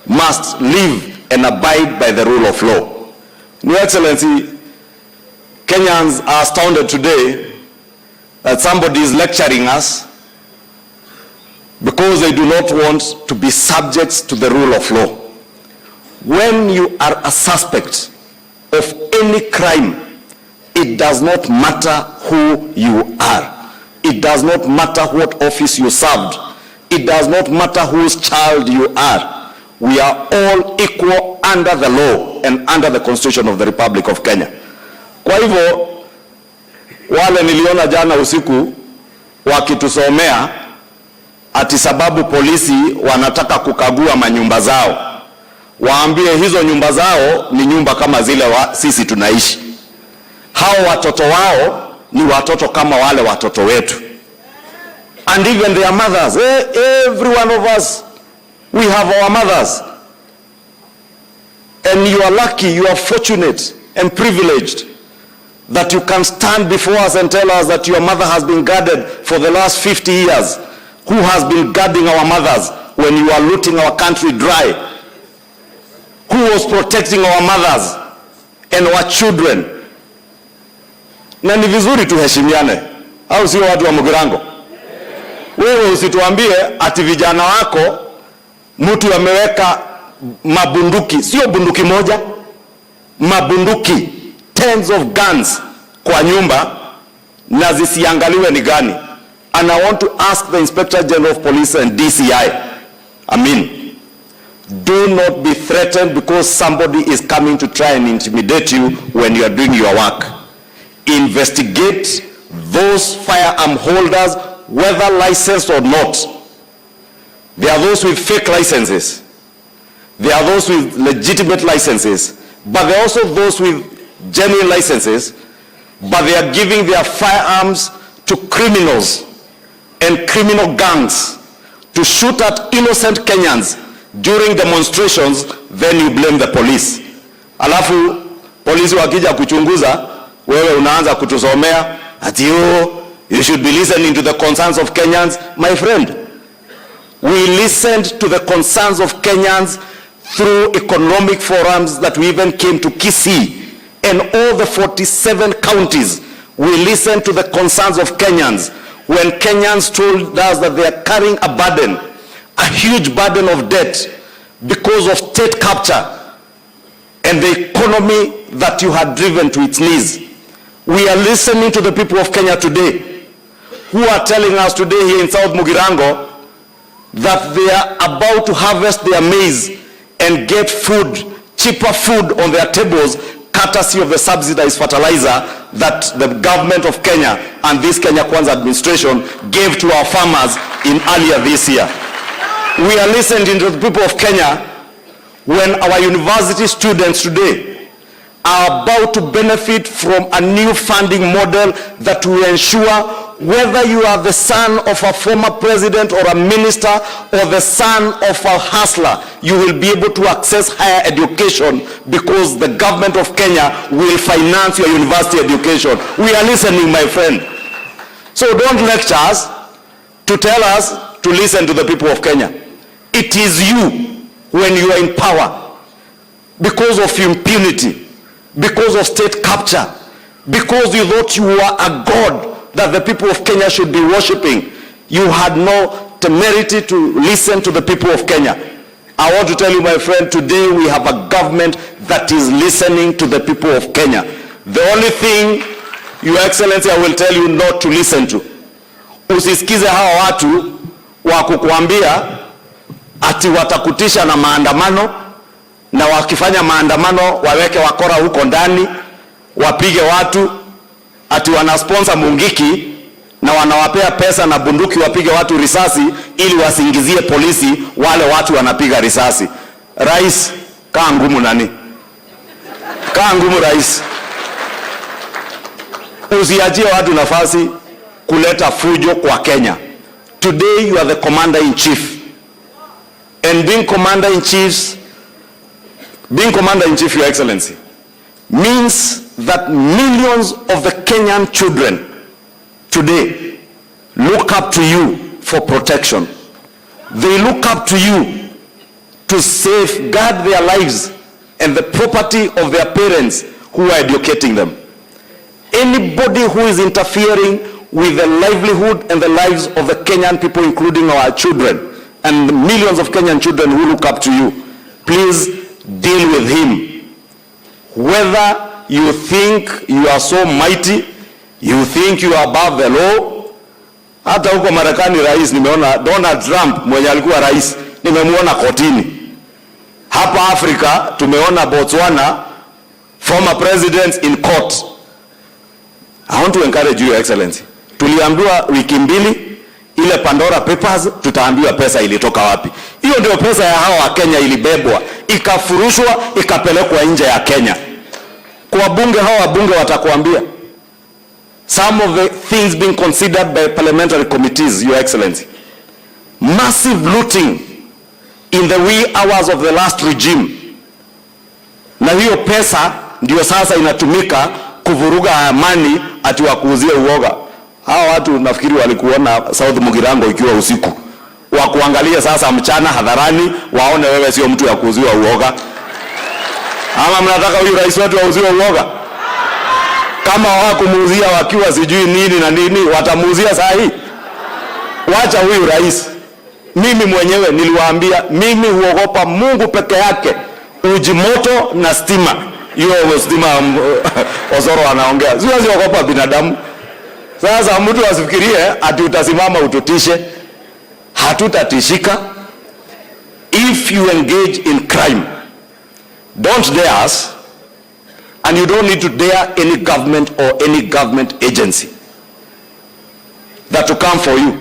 must live and abide by the rule of law. Your Excellency, Kenyans are astounded today that somebody is lecturing us because they do not want to be subjects to the rule of law. When you are a suspect of any crime, it does not matter who you are. It does not matter what office you served. It does not matter whose child you are. We are all equal under the law and under the Constitution of the Republic of Kenya. Kwa hivyo, wale niliona jana usiku wakitusomea ati sababu polisi wanataka kukagua manyumba zao, waambie hizo nyumba zao ni nyumba kama zile sisi tunaishi. Hao watoto wao ni watoto kama wale watoto wetu. And even their mothers, every one of us, we have our mothers. And you are lucky, you are fortunate and privileged that you can stand before us and tell us that your mother has been guarded for the last 50 years. Who has been guarding our mothers when you are looting our country dry? Who was protecting our mothers and our children? Na ni vizuri tuheshimiane, au sio watu wa Mugirango? Wewe usituambie ati vijana wako mtu ameweka mabunduki, sio bunduki moja, mabunduki, tens of guns kwa nyumba na zisiangaliwe ni gani. And I want to ask the Inspector General of Police and DCI, do not be threatened because somebody is coming to try and intimidate you when you are doing your work. Investigate those firearm holders, whether licensed or not. There are those with fake licenses. There are those with legitimate licenses. But there are also those with genuine licenses, but they are giving their firearms to criminals and criminal gangs to shoot at innocent Kenyans during demonstrations. Then you blame the police. Alafu polisi wakija kuchunguza, wewe unaanza kutusomea ati you should be listening to the concerns of Kenyans. My friend, we listened to the concerns of Kenyans through economic forums that we even came to Kisii and all the 47 counties. We listened to the concerns of Kenyans when Kenyans told us that they are carrying a burden, a huge burden of debt because of state capture and the economy that you had driven to its knees. We are listening to the people of Kenya today who are telling us today here in South Mugirango that they are about to harvest their maize and get food, cheaper food on their tables, courtesy of the subsidized fertilizer that the government of Kenya and this Kenya Kwanza administration gave to our farmers in earlier this year. We are listening to the people of Kenya when our university students today are are about to benefit from a new funding model that will ensure whether you are the son of a former president or a minister or the son of a hustler, you will be able to access higher education because the government of Kenya will finance your university education. We are listening, my friend. So don't lecture us to tell us to listen to the people of Kenya. It is you, when you are in power, because of impunity, because of state capture, because you thought you were a god that the people of Kenya should be worshipping, you had no temerity to listen to the people of Kenya. I want to tell you, my friend, today we have a government that is listening to the people of Kenya. The only thing, Your Excellency, I will tell you not to listen to. Usisikize hawa watu wa kukuambia ati watakutisha na maandamano, na wakifanya maandamano waweke wakora huko ndani, wapige watu, ati wanasponsor Mungiki na wanawapea pesa na bunduki wapige watu risasi ili wasingizie polisi wale watu wanapiga risasi. Rais, kaa ngumu nani? Kaa ngumu rais. Usiachie watu nafasi kuleta fujo kwa Kenya. Today you are the commander-in-chief. And being commander-in-chief, Your Excellency, means that millions of the Kenyan children today look up to you for protection. They look up to you to safeguard their lives and the property of their parents who are educating them. Anybody who is interfering with the livelihood and the lives of the Kenyan people, including our children and the millions of Kenyan children who look up to you, please deal with him. Whether you think you are so mighty, you think you are above the law. Hata huko Marekani rais, nimeona Donald Trump mwenye alikuwa rais, nimemuona kotini. Hapa Afrika tumeona Botswana former presidents in court. I want to encourage you, Your Excellency. Tuliambiwa wiki mbili ile Pandora Papers, tutaambiwa pesa ilitoka wapi. Hiyo ndio pesa ya hawa wa Kenya ilibebwa, ikafurushwa, ikapelekwa nje ya Kenya. Kwa bunge, hawa wabunge watakuambia some of the things being considered by parliamentary committees, Your Excellency. Massive looting in the wee hours of the last regime. Na hiyo pesa ndio sasa inatumika kuvuruga amani, ati wakuuzie uoga. Hawa watu nafikiri walikuona South Mugirango ikiwa usiku, wakuangalia sasa mchana hadharani, waone wewe sio mtu ya kuuziwa uoga. Ama mnataka huyu rais wetu auziwe uoga? Kama hawakumuuzia wakiwa sijui nini na nini, watamuuzia saa hii? Wacha huyu rais. Mimi mwenyewe niliwaambia, mimi huogopa Mungu peke yake, uji moto na stima. Hiyo stima Osoro anaongea. Siwezi kuogopa binadamu. Sasa mtu asifikirie ati utasimama ututishe. Hatutatishika. If you engage in crime, don't dare us, and you don't need to dare any government or any government agency that to come for you.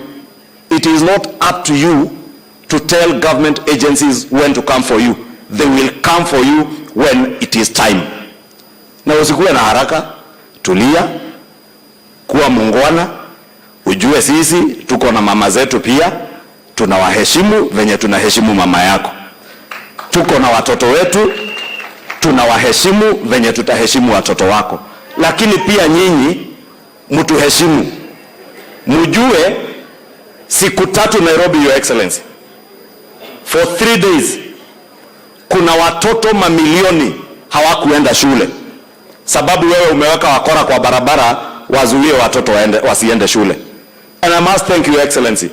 It is not up to you to tell government agencies when to come for you. They will come for you when it is time. Na usikuwe na haraka, tulia, kuwa muungwana, ujue sisi tuko na mama zetu pia, tunawaheshimu venye tunaheshimu mama yako. Tuko na watoto wetu, tunawaheshimu venye tutaheshimu watoto wako. Lakini pia nyinyi mtuheshimu. Mjue siku 3 Nairobi, Your Excellency, for 3 days kuna watoto mamilioni hawakuenda shule sababu wewe umeweka wakora kwa barabara wazuie watoto wasiende shule. And I must thank you, Your Excellency,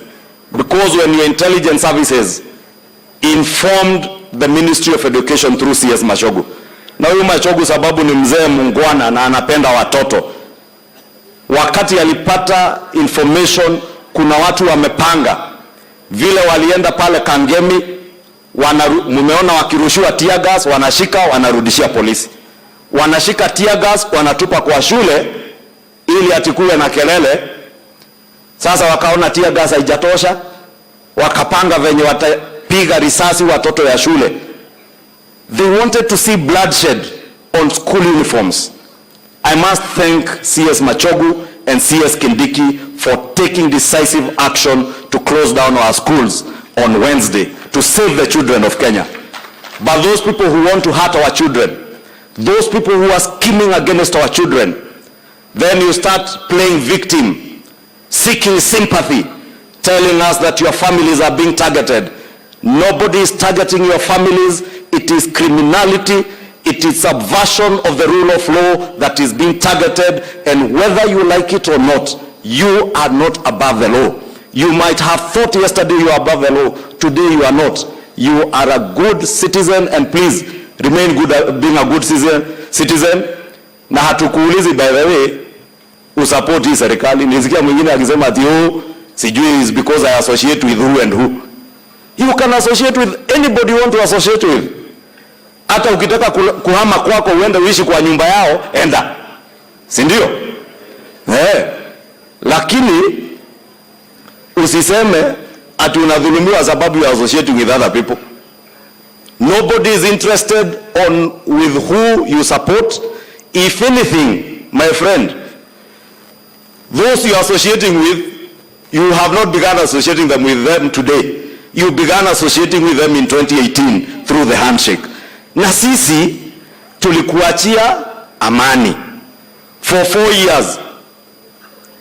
because when your intelligence services informed the Ministry of Education through CS Mashogu, na huyu Mashogu sababu ni mzee muungwana na anapenda watoto, wakati alipata information kuna watu wamepanga vile walienda pale Kangemi, mumeona wakirushiwa tear gas, wanashika wanarudishia polisi, wanashika tear gas wanatupa kwa shule ili atikuwe na kelele. Sasa wakaona tear gas haijatosha, wakapanga venye watapiga risasi watoto ya shule. They wanted to see bloodshed on school uniforms. I must thank CS Machogu and CS Kindiki for taking decisive action to close down our schools on Wednesday to save the children of Kenya. But those people who want to hurt our children, those people who are scheming against our children, then you start playing victim, seeking sympathy, telling us that your families are being targeted. Nobody is targeting your families. It is criminality. It is subversion of the rule of law that is being targeted, and whether you like it or not, you are not above the law. You might have thought yesterday you are above the law. Today you are not. You are a good citizen, and please remain good, being a good citizen. Na hatukuulizi, by the way, usupport hii serikali. Nisikia mwingine akisema ati sijui is because I associate with who and who. You can associate with anybody you want to associate with. Hata ukitaka kuhama kwako uende uishi kwa nyumba yao, enda. Si ndio? Lakini usiseme ati unadhulumiwa sababu you are associating with other people. Nobody is interested with who you support. If anything, my friend, those you are associating with, you have not begun associating them with them today. You began associating with them in 2018 through the handshake. Na sisi tulikuachia amani for 4 years.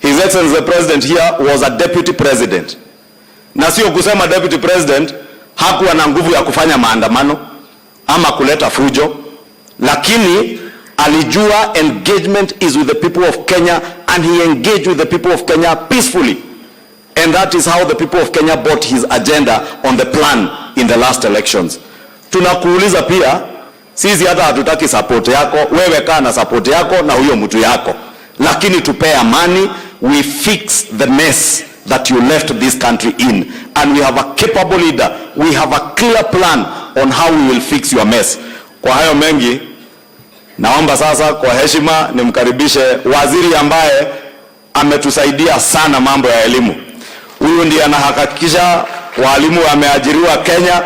His Excellency the President here was a deputy president. Na sio kusema deputy president hakuwa na nguvu ya kufanya maandamano ama kuleta fujo, lakini alijua engagement is with the people of Kenya, and he engaged with the people of Kenya peacefully. And that is how the people of Kenya bought his agenda on the plan in the last elections. Tunakuuliza pia, sisi hata hatutaki support yako, wewe kaa na support yako na huyo mtu yako. Lakini tupe amani, we fix the mess that you left this country in. And we have a capable leader. We have a clear plan on how we will fix your mess. Kwa hayo mengi, naomba sasa kwa heshima nimkaribishe waziri ambaye ametusaidia sana mambo ya elimu. Huyu ndiye anahakikisha walimu wameajiriwa Kenya,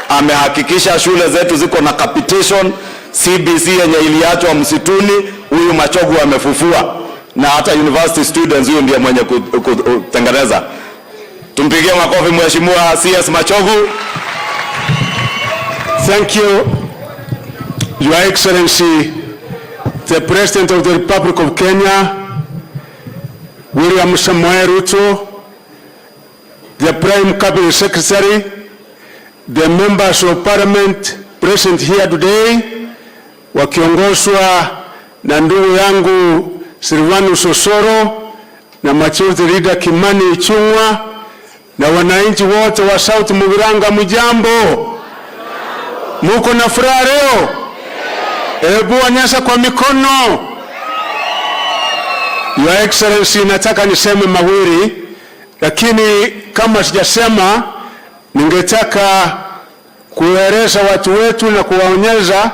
amehakikisha shule zetu ziko na capitation, CBC yenye iliachwa msituni, huyu Machogu amefufua, na hata university students huyu ndiye mwenye kutengeneza. Tumpigie makofi mheshimiwa CS Machogu. Thank you, Your Excellency, the President of the Republic of Kenya, William Samoei Ruto, the Prime Cabinet Secretary, the members of Parliament present here today, wakiongozwa na ndugu yangu Silvanus Osoro na Majority Leader Kimani Ichung'wa na wananchi wote wa South Mugirango, mjambo? Muko na furaha leo? Hebu wanyosha kwa mikono. Your Excellency, nataka niseme mawili, lakini kama sijasema, ningetaka kueleza watu wetu na kuwaonyesha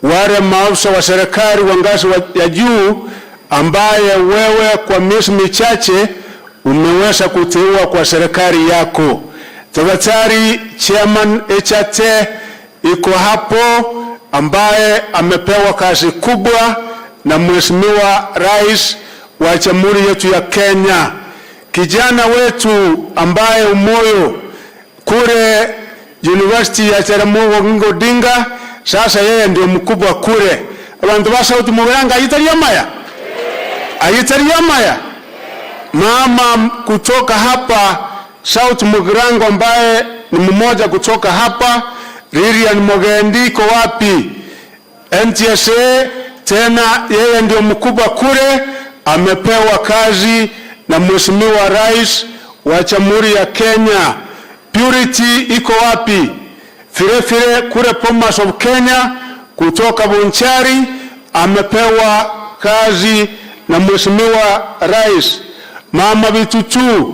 wale maafisa wa serikali wa ngazi ya juu ambaye wewe kwa miezi michache umeweza kuteua kwa serikali yako. Tafadhali Chairman HT iko hapo, ambaye amepewa kazi kubwa na Mheshimiwa Rais wa Jamhuri yetu ya Kenya. Kijana wetu ambaye umoyo kule University ya Jaramogi Odinga, sasa yeye ndio mkubwa kule. Abantu ba South Mugirango ayitaria maya. Mama kutoka hapa South Mugirango ambaye ni mmoja kutoka hapa, Lilian Mogendiko wapi? NTSA tena yeye ndio mkubwa kule, amepewa kazi na Mheshimiwa Rais wa Jamhuri ya Kenya. Purity iko wapi? Fire kule Bomas of Kenya kutoka Bonchari amepewa kazi na Mheshimiwa Rais. Mama Bitutu,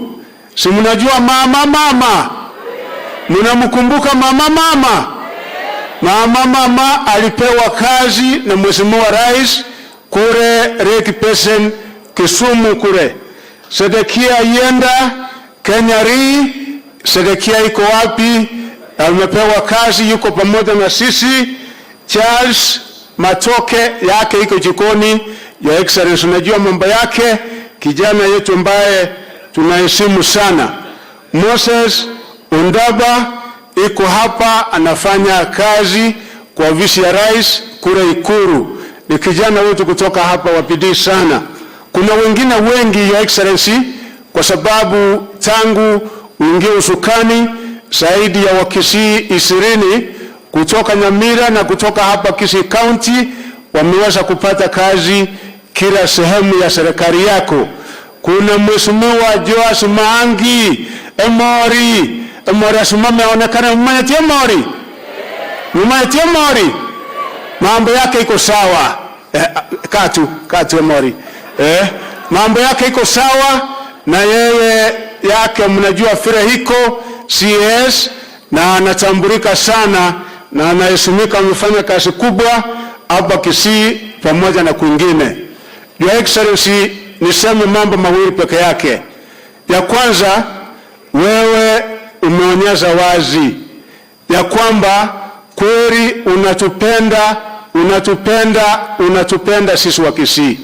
si mnajua mama? Mnamkumbuka mama? Mama alipewa kazi na Mheshimiwa Rais kule Lake Basin Kisumu kule. Sedekia Yenda Kenyari, Sedekia iko wapi? Amepewa kazi, yuko pamoja na sisi. Charles matoke yake iko jikoni. Your Excellency, unajua mambo yake, kijana yetu ambaye tunaheshimu sana. Moses Undaba iko hapa anafanya kazi kwa ofisi ya rais kule Ikuru. Ni kijana wetu kutoka hapa wabidii sana. Kuna wengine wengi, Your Excellency, kwa sababu tangu uingie usukani zaidi ya Wakisii 20 kutoka Nyamira na kutoka hapa Kisii County wameweza kupata kazi kila sehemu ya serikali yako. Kuna Mheshimiwa Joas Maangi Emori asimame aonekane mmanyatie Emori. Mambo yake iko sawa. Katu Emori. Mambo yake iko sawa na yeye yake mnajua Firehiko CS na anatambulika sana na anaheshimika, amefanya kazi kubwa hapa Kisii pamoja na kwingine. Your Excellency, niseme mambo mawili peke yake. Ya kwanza, wewe umeonyesha wazi ya kwamba kweli unatupenda sisi wa Kisii.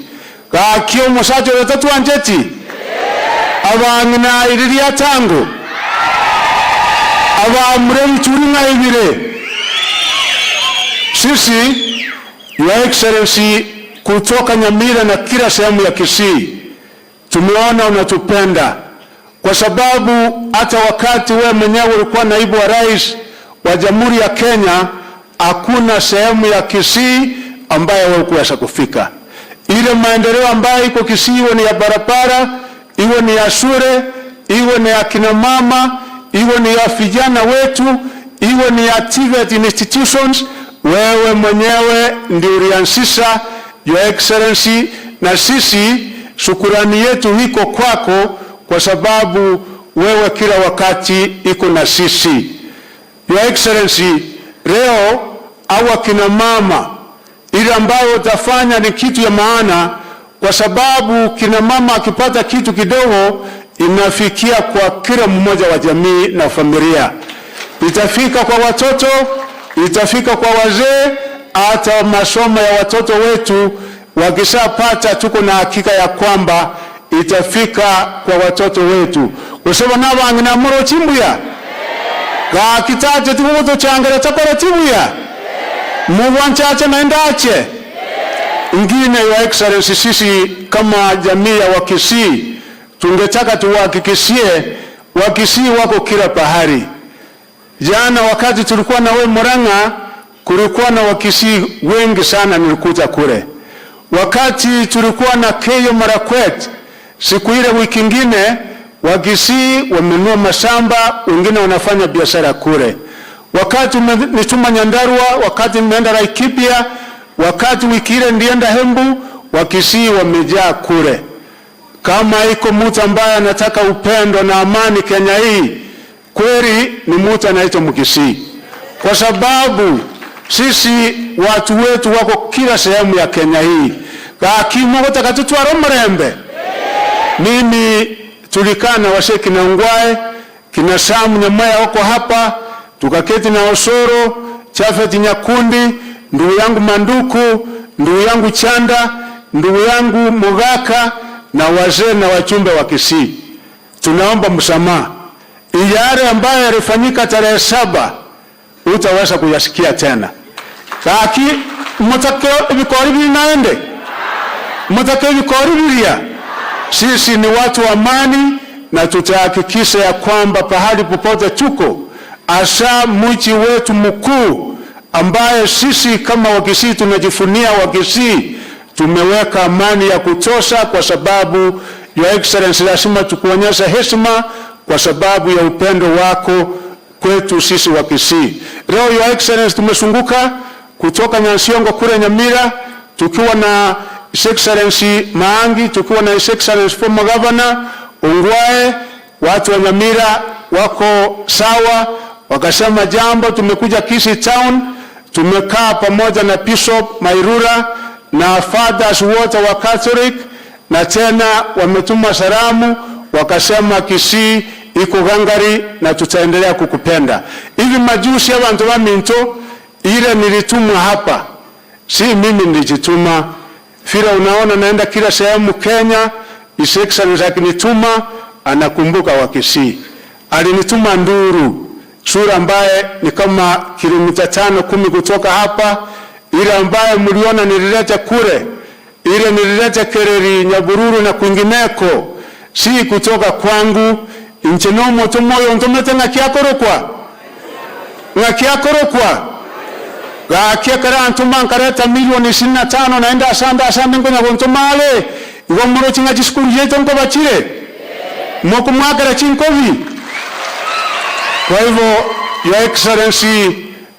Kakio musacho watatu anjeti abangina iriria tango abamure churinga ibire. Sisi, Your Excellency, kutoka Nyamira na kila sehemu ya Kisii tumeona unatupenda, kwa sababu hata wakati wewe mwenyewe ulikuwa naibu wa rais wa Jamhuri ya Kenya hakuna sehemu ya Kisii ambayo wewe kuweza kufika. Ile maendeleo ambayo iko Kisii, iwe ni ya barabara, iwe ni ya shule, iwe ni ya kina mama, iwe ni ya vijana wetu, iwe ni ya TVET institutions, wewe mwenyewe ndio ulianzisha, Your Excellency, na sisi shukurani yetu iko kwako, kwa sababu wewe kila wakati iko na sisi. Your Excellency, leo au kina mama, ile ambayo utafanya ni kitu ya maana, kwa sababu kina mama akipata kitu kidogo inafikia kwa kila mmoja wa jamii na familia. Itafika kwa watoto, itafika kwa wazee, hata masomo ya watoto wetu wakishapata, tuko na hakika ya kwamba itafika kwa watoto wetu. Kusema nabo angina muro chimbuya ga kitaje tubuto changere takora chimbuya muwanchache naendache ingine. Your Excellency, sisi kama jamii ya Wakisii tungetaka tuwahakikishie Wakisii wako kila pahali. Jana wakati tulikuwa na wewe Murang'a, kulikuwa na Wakisii wengi sana nilikuja kule. Wakati tulikuwa na Keyo Marakwet, siku ile wiki ingine Wakisii wamenunua mashamba, wengine wanafanya biashara kule. Wakati nituma Nyandarua, wakati nimeenda Laikipia, wakati wiki ile ndienda Hembu, Wakisii wamejaa kule. Kama iko mtu ambaye anataka upendo na amani Kenya hii, kweli ni mtu anaitwa Mkisii, kwa sababu sisi watu wetu wako kila sehemu ya Kenya hii. Kakimo takatutwa Romrembe. Mimi tulikaa na washe kina Ungwae, kina Samu Nyamaya wako hapa, tukaketi na Osoro, Chafeti Nyakundi, ndugu yangu Manduku, ndugu yangu Chanda, ndugu yangu Mugaka na wazee na wachumbe wa Kisii. Tunaomba msamaha. Yale ambayo yalifanyika tarehe 7 utaweza kuyasikia tena. Kaki mtakao vikori vinaende. Mtakao vikori vilia. Sisi ni watu wa amani na tutahakikisha ya kwamba pahali popote tuko, asa mji wetu mkuu ambaye sisi kama Wakisii tunajifunia Wakisii, tumeweka amani ya kutosha, kwa sababu Your Excellency lazima tukuonyesha heshima kwa sababu ya upendo wako kwetu sisi Wakisii. Leo Your Excellency tumesunguka kutoka Nyansiongo kule Nyamira, tukiwa na His Excellency Maangi, tukiwa na His Excellency former Governor Ungwae. Watu wa Nyamira wako sawa, wakasema jambo. Tumekuja Kisii Town, tumekaa pamoja na Bishop Mairura na fathers wote wa Catholic, na tena wametuma salamu wakasema Kisii iko gangari na tutaendelea kukupenda. Hivi majuzi abantu wa Minto ile nilitumwa hapa Si mimi nilijituma. Vile unaona naenda kila sehemu Kenya, His Excellency akinituma anakumbuka wa Kisii. Alinituma Nduru, sura ambaye ni kama kilomita 5-10 kutoka hapa, ile ambaye mliona nilileta kule, ile nilileta Kereri, Nyabururu na kwingineko, si kutoka kwangu. Inchenomo tomoyo ntomete ngakiakorokwa gakia ntuma nkareta milioni 25 naenda asanda ngonya gontomale iwo muro chinga chiskuru yeto ngo bachire moko mwakara chinkovi. Kwa hivyo, Your Excellency,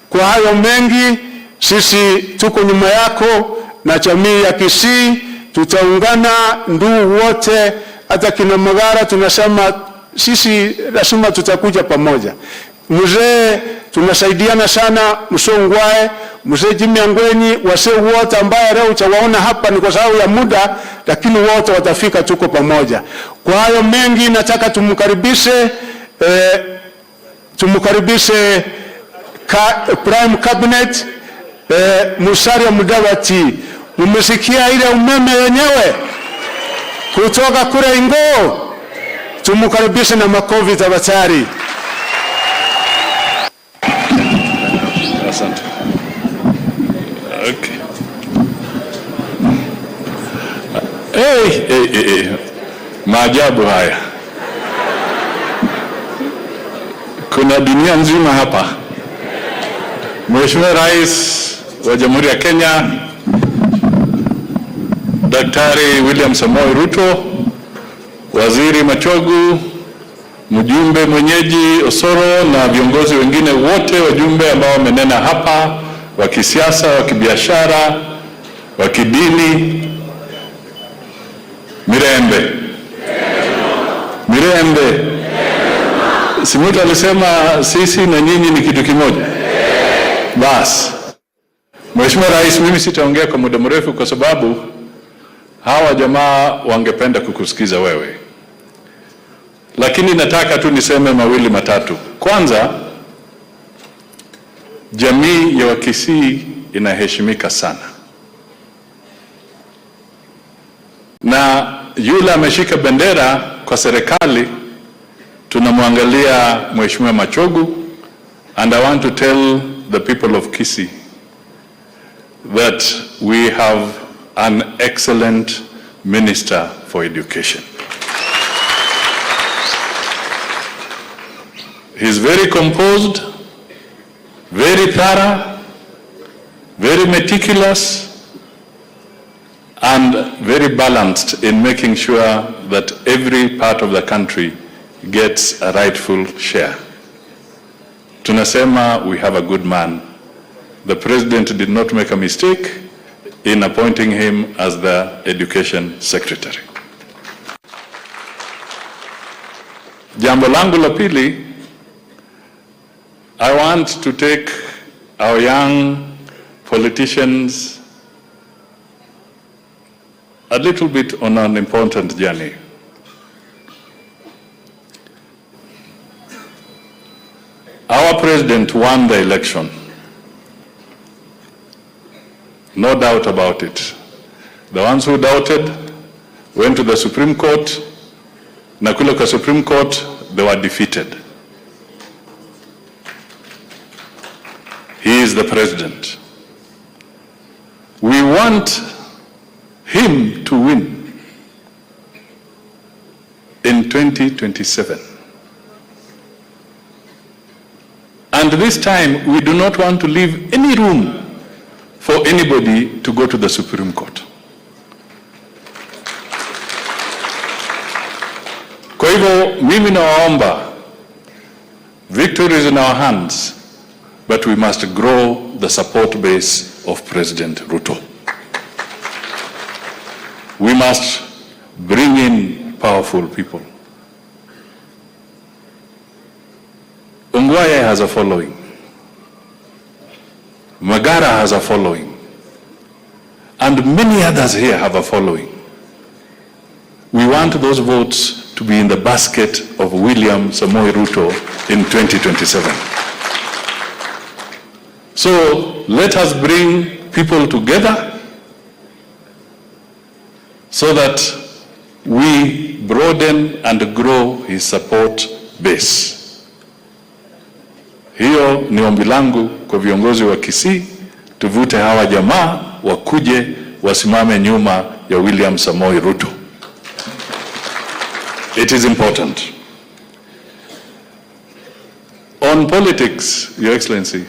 kwa hayo mengi sisi tuko nyuma yako na jamii ya Kisii, tutaungana ndugu wote, hata kina Magara tunasema sisi lazima tutakuja pamoja. Mzee tunasaidiana sana, Msongwae, Mzee Jimmy Angwenyi, wase wote ambaye leo utawaona hapa ni kwa sababu ya muda, lakini wote watafika, tuko pamoja. Kwa hayo mengi nataka tumkaribishe Prime Cabinet Musalia Mudavadi. Mmesikia ile umeme wenyewe kutoka kule Ingo, tumkaribishe na makofi tafadhali. Asante. Okay. Maajabu haya. Kuna dunia nzima hapa. Mheshimiwa Rais wa Jamhuri ya Kenya Daktari William Samoei Ruto, Waziri Machogu, mjumbe mwenyeji Osoro na viongozi wengine wote, wajumbe ambao wamenena hapa, wa kisiasa, wa kibiashara, wa kidini, Mirembe. Simuta alisema sisi na nyinyi ni kitu kimoja. Bas. Mheshimiwa Rais, mimi sitaongea kwa muda mrefu kwa sababu hawa jamaa wangependa kukusikiza wewe. Lakini nataka tu niseme mawili matatu. Kwanza, jamii ya Wakisii inaheshimika sana. Na yule ameshika bendera kwa serikali tunamwangalia Mheshimiwa Machogu, and I want to tell the people of Kisii that we have an excellent Minister for Education. He's very composed, very thorough, very meticulous, and very balanced in making sure that every part of the country gets a rightful share. Tunasema we have a good man. The President did not make a mistake in appointing him as the Education Secretary. Jambo langu la pili, I want to take our young politicians a little bit on an important journey. Our president won the election. No doubt about it. The ones who doubted went to the Supreme Court. Na kule kwa Supreme Court, they were defeated. He is the president. We want him to win in 2027. And this time, we do not want to leave any room for anybody to go to the Supreme Court. Kwa hivyo, mimi nawaomba, victory is in our hands, but we must grow the support base of President Ruto. We must bring in powerful people. Ungwae has a following. Magara has a following. And many others here have a following. We want those votes to be in the basket of William Samoei Ruto in 2027. So let us bring people together so that we broaden and grow his support base. Hiyo ni ombi langu kwa viongozi wa Kisii, tuvute hawa jamaa wakuje wasimame nyuma ya William Samoei Ruto. It is important. On politics, Your Excellency,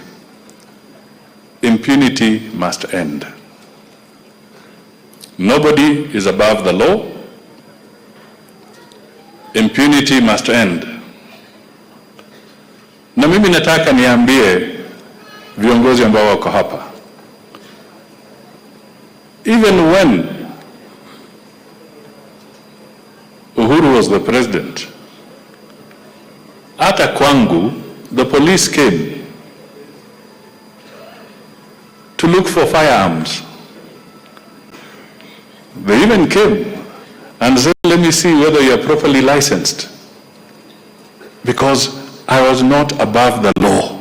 impunity must end. Nobody is above the law. Impunity must end. Na mimi nataka niambie viongozi ambao wako hapa, even when Uhuru was the president, hata kwangu the police came to look for firearms. They even came and said, let me see whether you are properly licensed, because I was not above the law.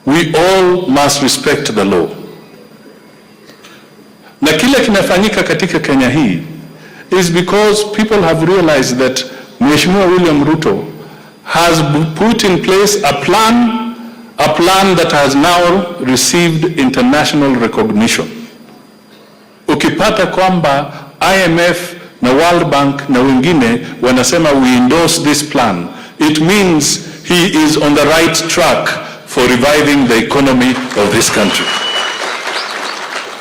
We all must respect the law. Na kile kinafanyika katika Kenya hii is because people have realized that Mheshimiwa William Ruto has put in place a plan that has now received international recognition. Ukipata kwamba IMF na World Bank na wengine wanasema we endorse this plan, it means he is on the right track for reviving the economy of this country.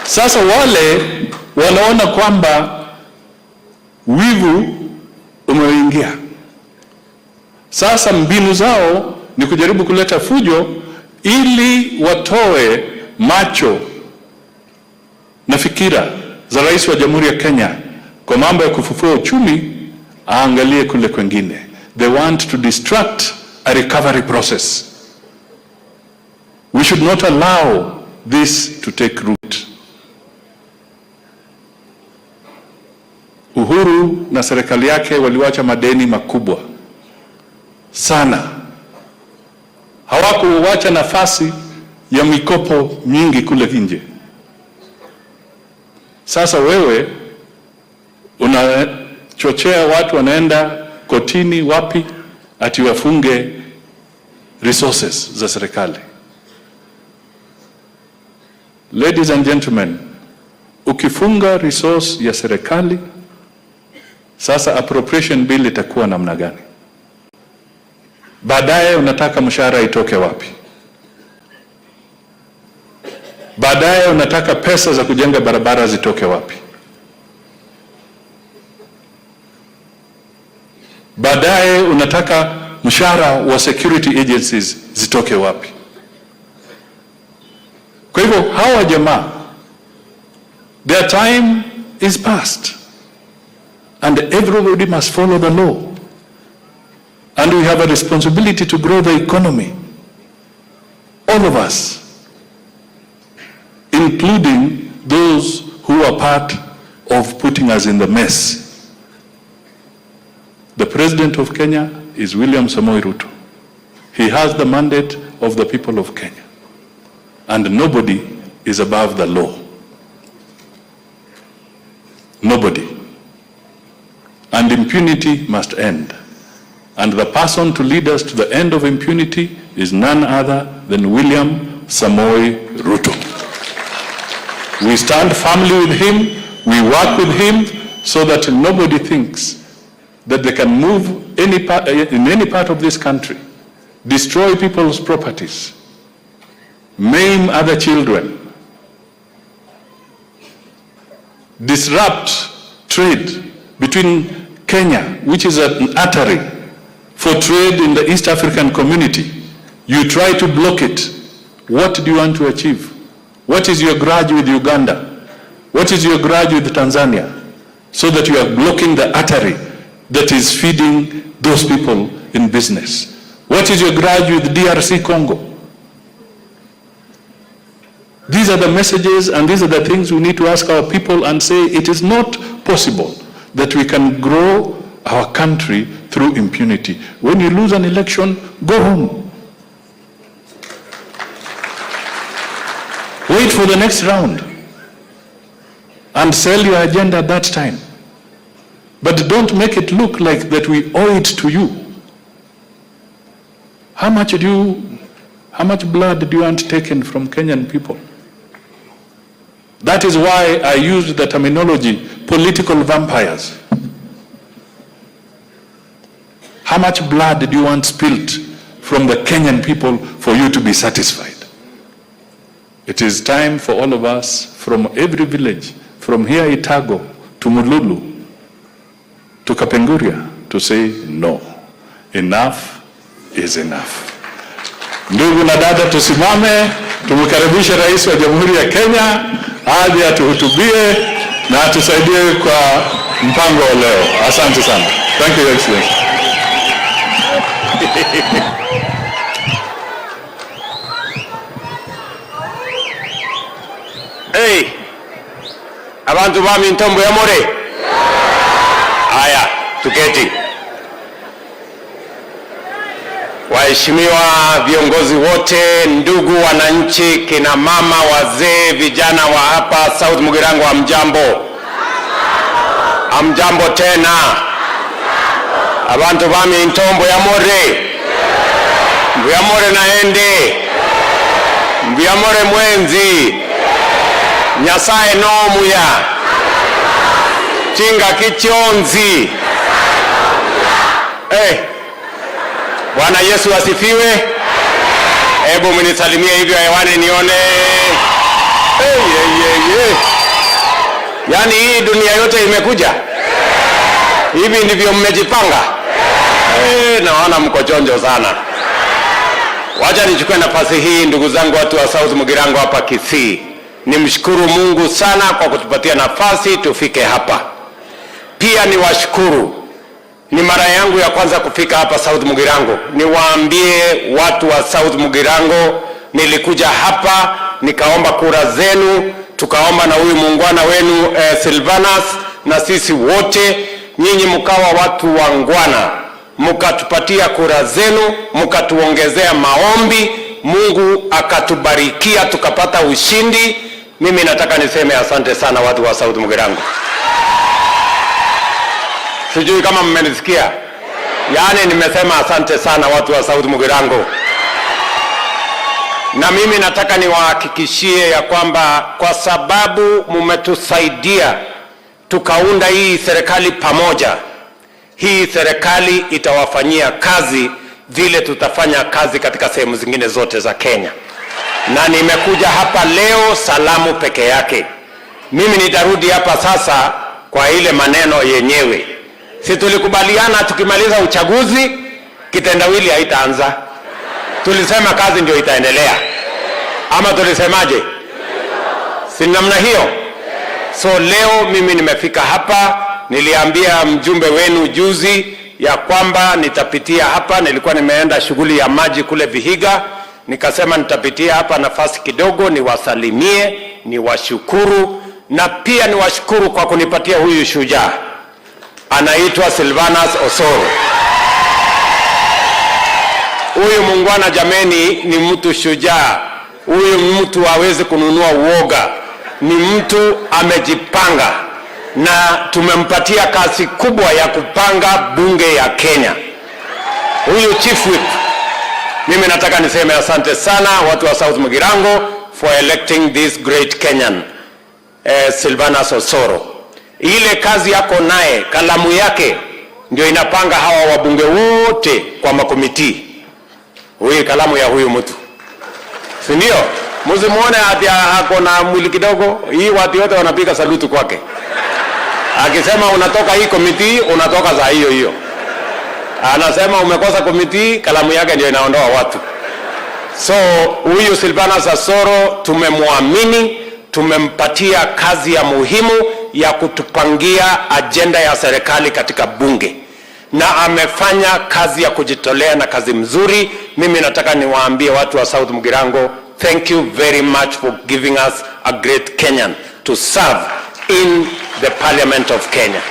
Sasa wale wanaona kwamba wivu umeingia. Sasa mbinu zao ni kujaribu kuleta fujo ili watoe macho na fikira za rais wa Jamhuri ya Kenya kwa mambo ya kufufua uchumi, aangalie kule kwengine. They want to distract a recovery process. We should not allow this to take root. Uhuru na serikali yake waliwacha madeni makubwa sana. Hawakuwacha nafasi ya mikopo mingi kule nje. Sasa wewe unachochea watu wanaenda kotini wapi ati wafunge resources za serikali. Ladies and gentlemen, ukifunga resource ya serikali, sasa appropriation bill itakuwa namna gani? Baadaye unataka mshahara itoke wapi? Baadaye unataka pesa za kujenga barabara zitoke wapi? Baadaye unataka mshahara wa security agencies zitoke wapi? Kwa hivyo hawa jamaa, their time is past and everybody must follow the law, and we have a responsibility to grow the economy, all of us, including those who are part of putting us in the mess. The President of Kenya is William Samoei Ruto. He has the mandate of the people of Kenya, and nobody is above the law. Nobody. And impunity must end. And the person to lead us to the end of impunity is none other than William Samoei Ruto. We stand firmly with him, we work with him so that nobody thinks that they can move in any part of this country, destroy people's properties, maim other children, disrupt trade between Kenya, which is an artery for trade in the East African community. You try to block it. What do you want to achieve? What is your grudge with Uganda? What is your grudge with Tanzania? So that you are blocking the artery that is feeding those people in business. What is your grudge with DRC Congo? These are the messages and these are the things we need to ask our people and say it is not possible that we can grow our country through impunity. When you lose an election, go home. Wait for the next round and sell your agenda at that time. But don't make it look like that we owe it to you. How much blood do you want taken from Kenyan people? That is why I used the terminology political vampires. How much blood do you want spilt from the Kenyan people for you to be satisfied? It is time for all of us from every village, from here Etago to Mululu to Kapenguria, to say no. Enough is enough. Ndugu na dada, tusimame tumkaribishe Rais wa Jamhuri ya Kenya aje atuhutubie na atusaidie kwa mpango wa leo. Asante sana. Thank you, Your Excellency. Hey, abantu bami ntombo ya more. Haya, tuketi. Waheshimiwa viongozi wote, ndugu wananchi, kina mama, wazee, vijana wa hapa South Mugirango, hamjambo. Hamjambo tena. Abantu bami ntombo ya more. Mbya more naende. Mbya more mwenzi. Nyasaye no muya. Chinga kichonzi. Bwana Yesu asifiwe. Hebu mnisalimie hivyo hewani nione. Yaani hii dunia yote imekuja. Hivi ndivyo mmejipanga. Naona mko chonjo sana. Wacha nichukue nafasi hii, ndugu zangu watu wa South Mugirango hapa Kisii. Nimshukuru Mungu sana kwa kutupatia nafasi tufike hapa. Pia niwashukuru. Ni mara yangu ya kwanza kufika hapa South Mugirango. Niwaambie watu wa South Mugirango, nilikuja hapa nikaomba kura zenu, tukaomba na huyu muungwana wenu Silvanus, na sisi wote nyinyi mkawa watu wangwana, mkatupatia kura zenu, mkatuongezea maombi, Mungu akatubarikia tukapata ushindi. Mimi nataka niseme asante sana watu wa South Mugirango. Sijui kama mmenisikia. Yaani nimesema asante sana watu wa South Mugirango. Na mimi nataka niwahakikishie ya kwamba kwa sababu mumetusaidia tukaunda hii serikali pamoja, hii serikali itawafanyia kazi vile tutafanya kazi katika sehemu zingine zote za Kenya. Na nimekuja hapa leo salamu peke yake. Mimi nitarudi hapa sasa kwa ile maneno yenyewe. Si tulikubaliana tukimaliza uchaguzi kitendawili haitaanza. Tulisema kazi ndio itaendelea. Ama tulisemaje? Si namna hiyo. So leo mimi nimefika hapa, niliambia mjumbe wenu juzi ya kwamba nitapitia hapa. Nilikuwa nimeenda shughuli ya maji kule Vihiga, nikasema nitapitia hapa nafasi kidogo niwasalimie, niwashukuru, na pia niwashukuru kwa kunipatia huyu shujaa. Anaitwa Silvanus Osoro. Huyu muungwana jameni ni mtu shujaa. Huyu mtu hawezi kununua uoga. Ni mtu amejipanga, na tumempatia kazi kubwa ya kupanga bunge ya Kenya. Huyu chief whip. Mimi nataka niseme asante sana watu wa South Mugirango for electing this great Kenyan, Silvanus Osoro. Ile kazi yako naye, kalamu yake ndio inapanga hawa wabunge wote kwa makomiti. Huyu kalamu ya huyu mtu, si ndio? Msimuone ati ako na mwili kidogo. Hii watu wote wanapiga salutu kwake. Akisema unatoka hii komiti, unatoka za hiyo hiyo. Anasema umekosa komiti, kalamu yake ndio inaondoa watu. So huyu Silvanus Osoro tumemwamini, tumempatia kazi ya muhimu ya kutupangia agenda ya serikali katika bunge, na amefanya kazi ya kujitolea na kazi mzuri. Mimi nataka niwaambie watu wa South Mugirango, thank you very much for giving us a great Kenyan to serve in the Parliament of Kenya.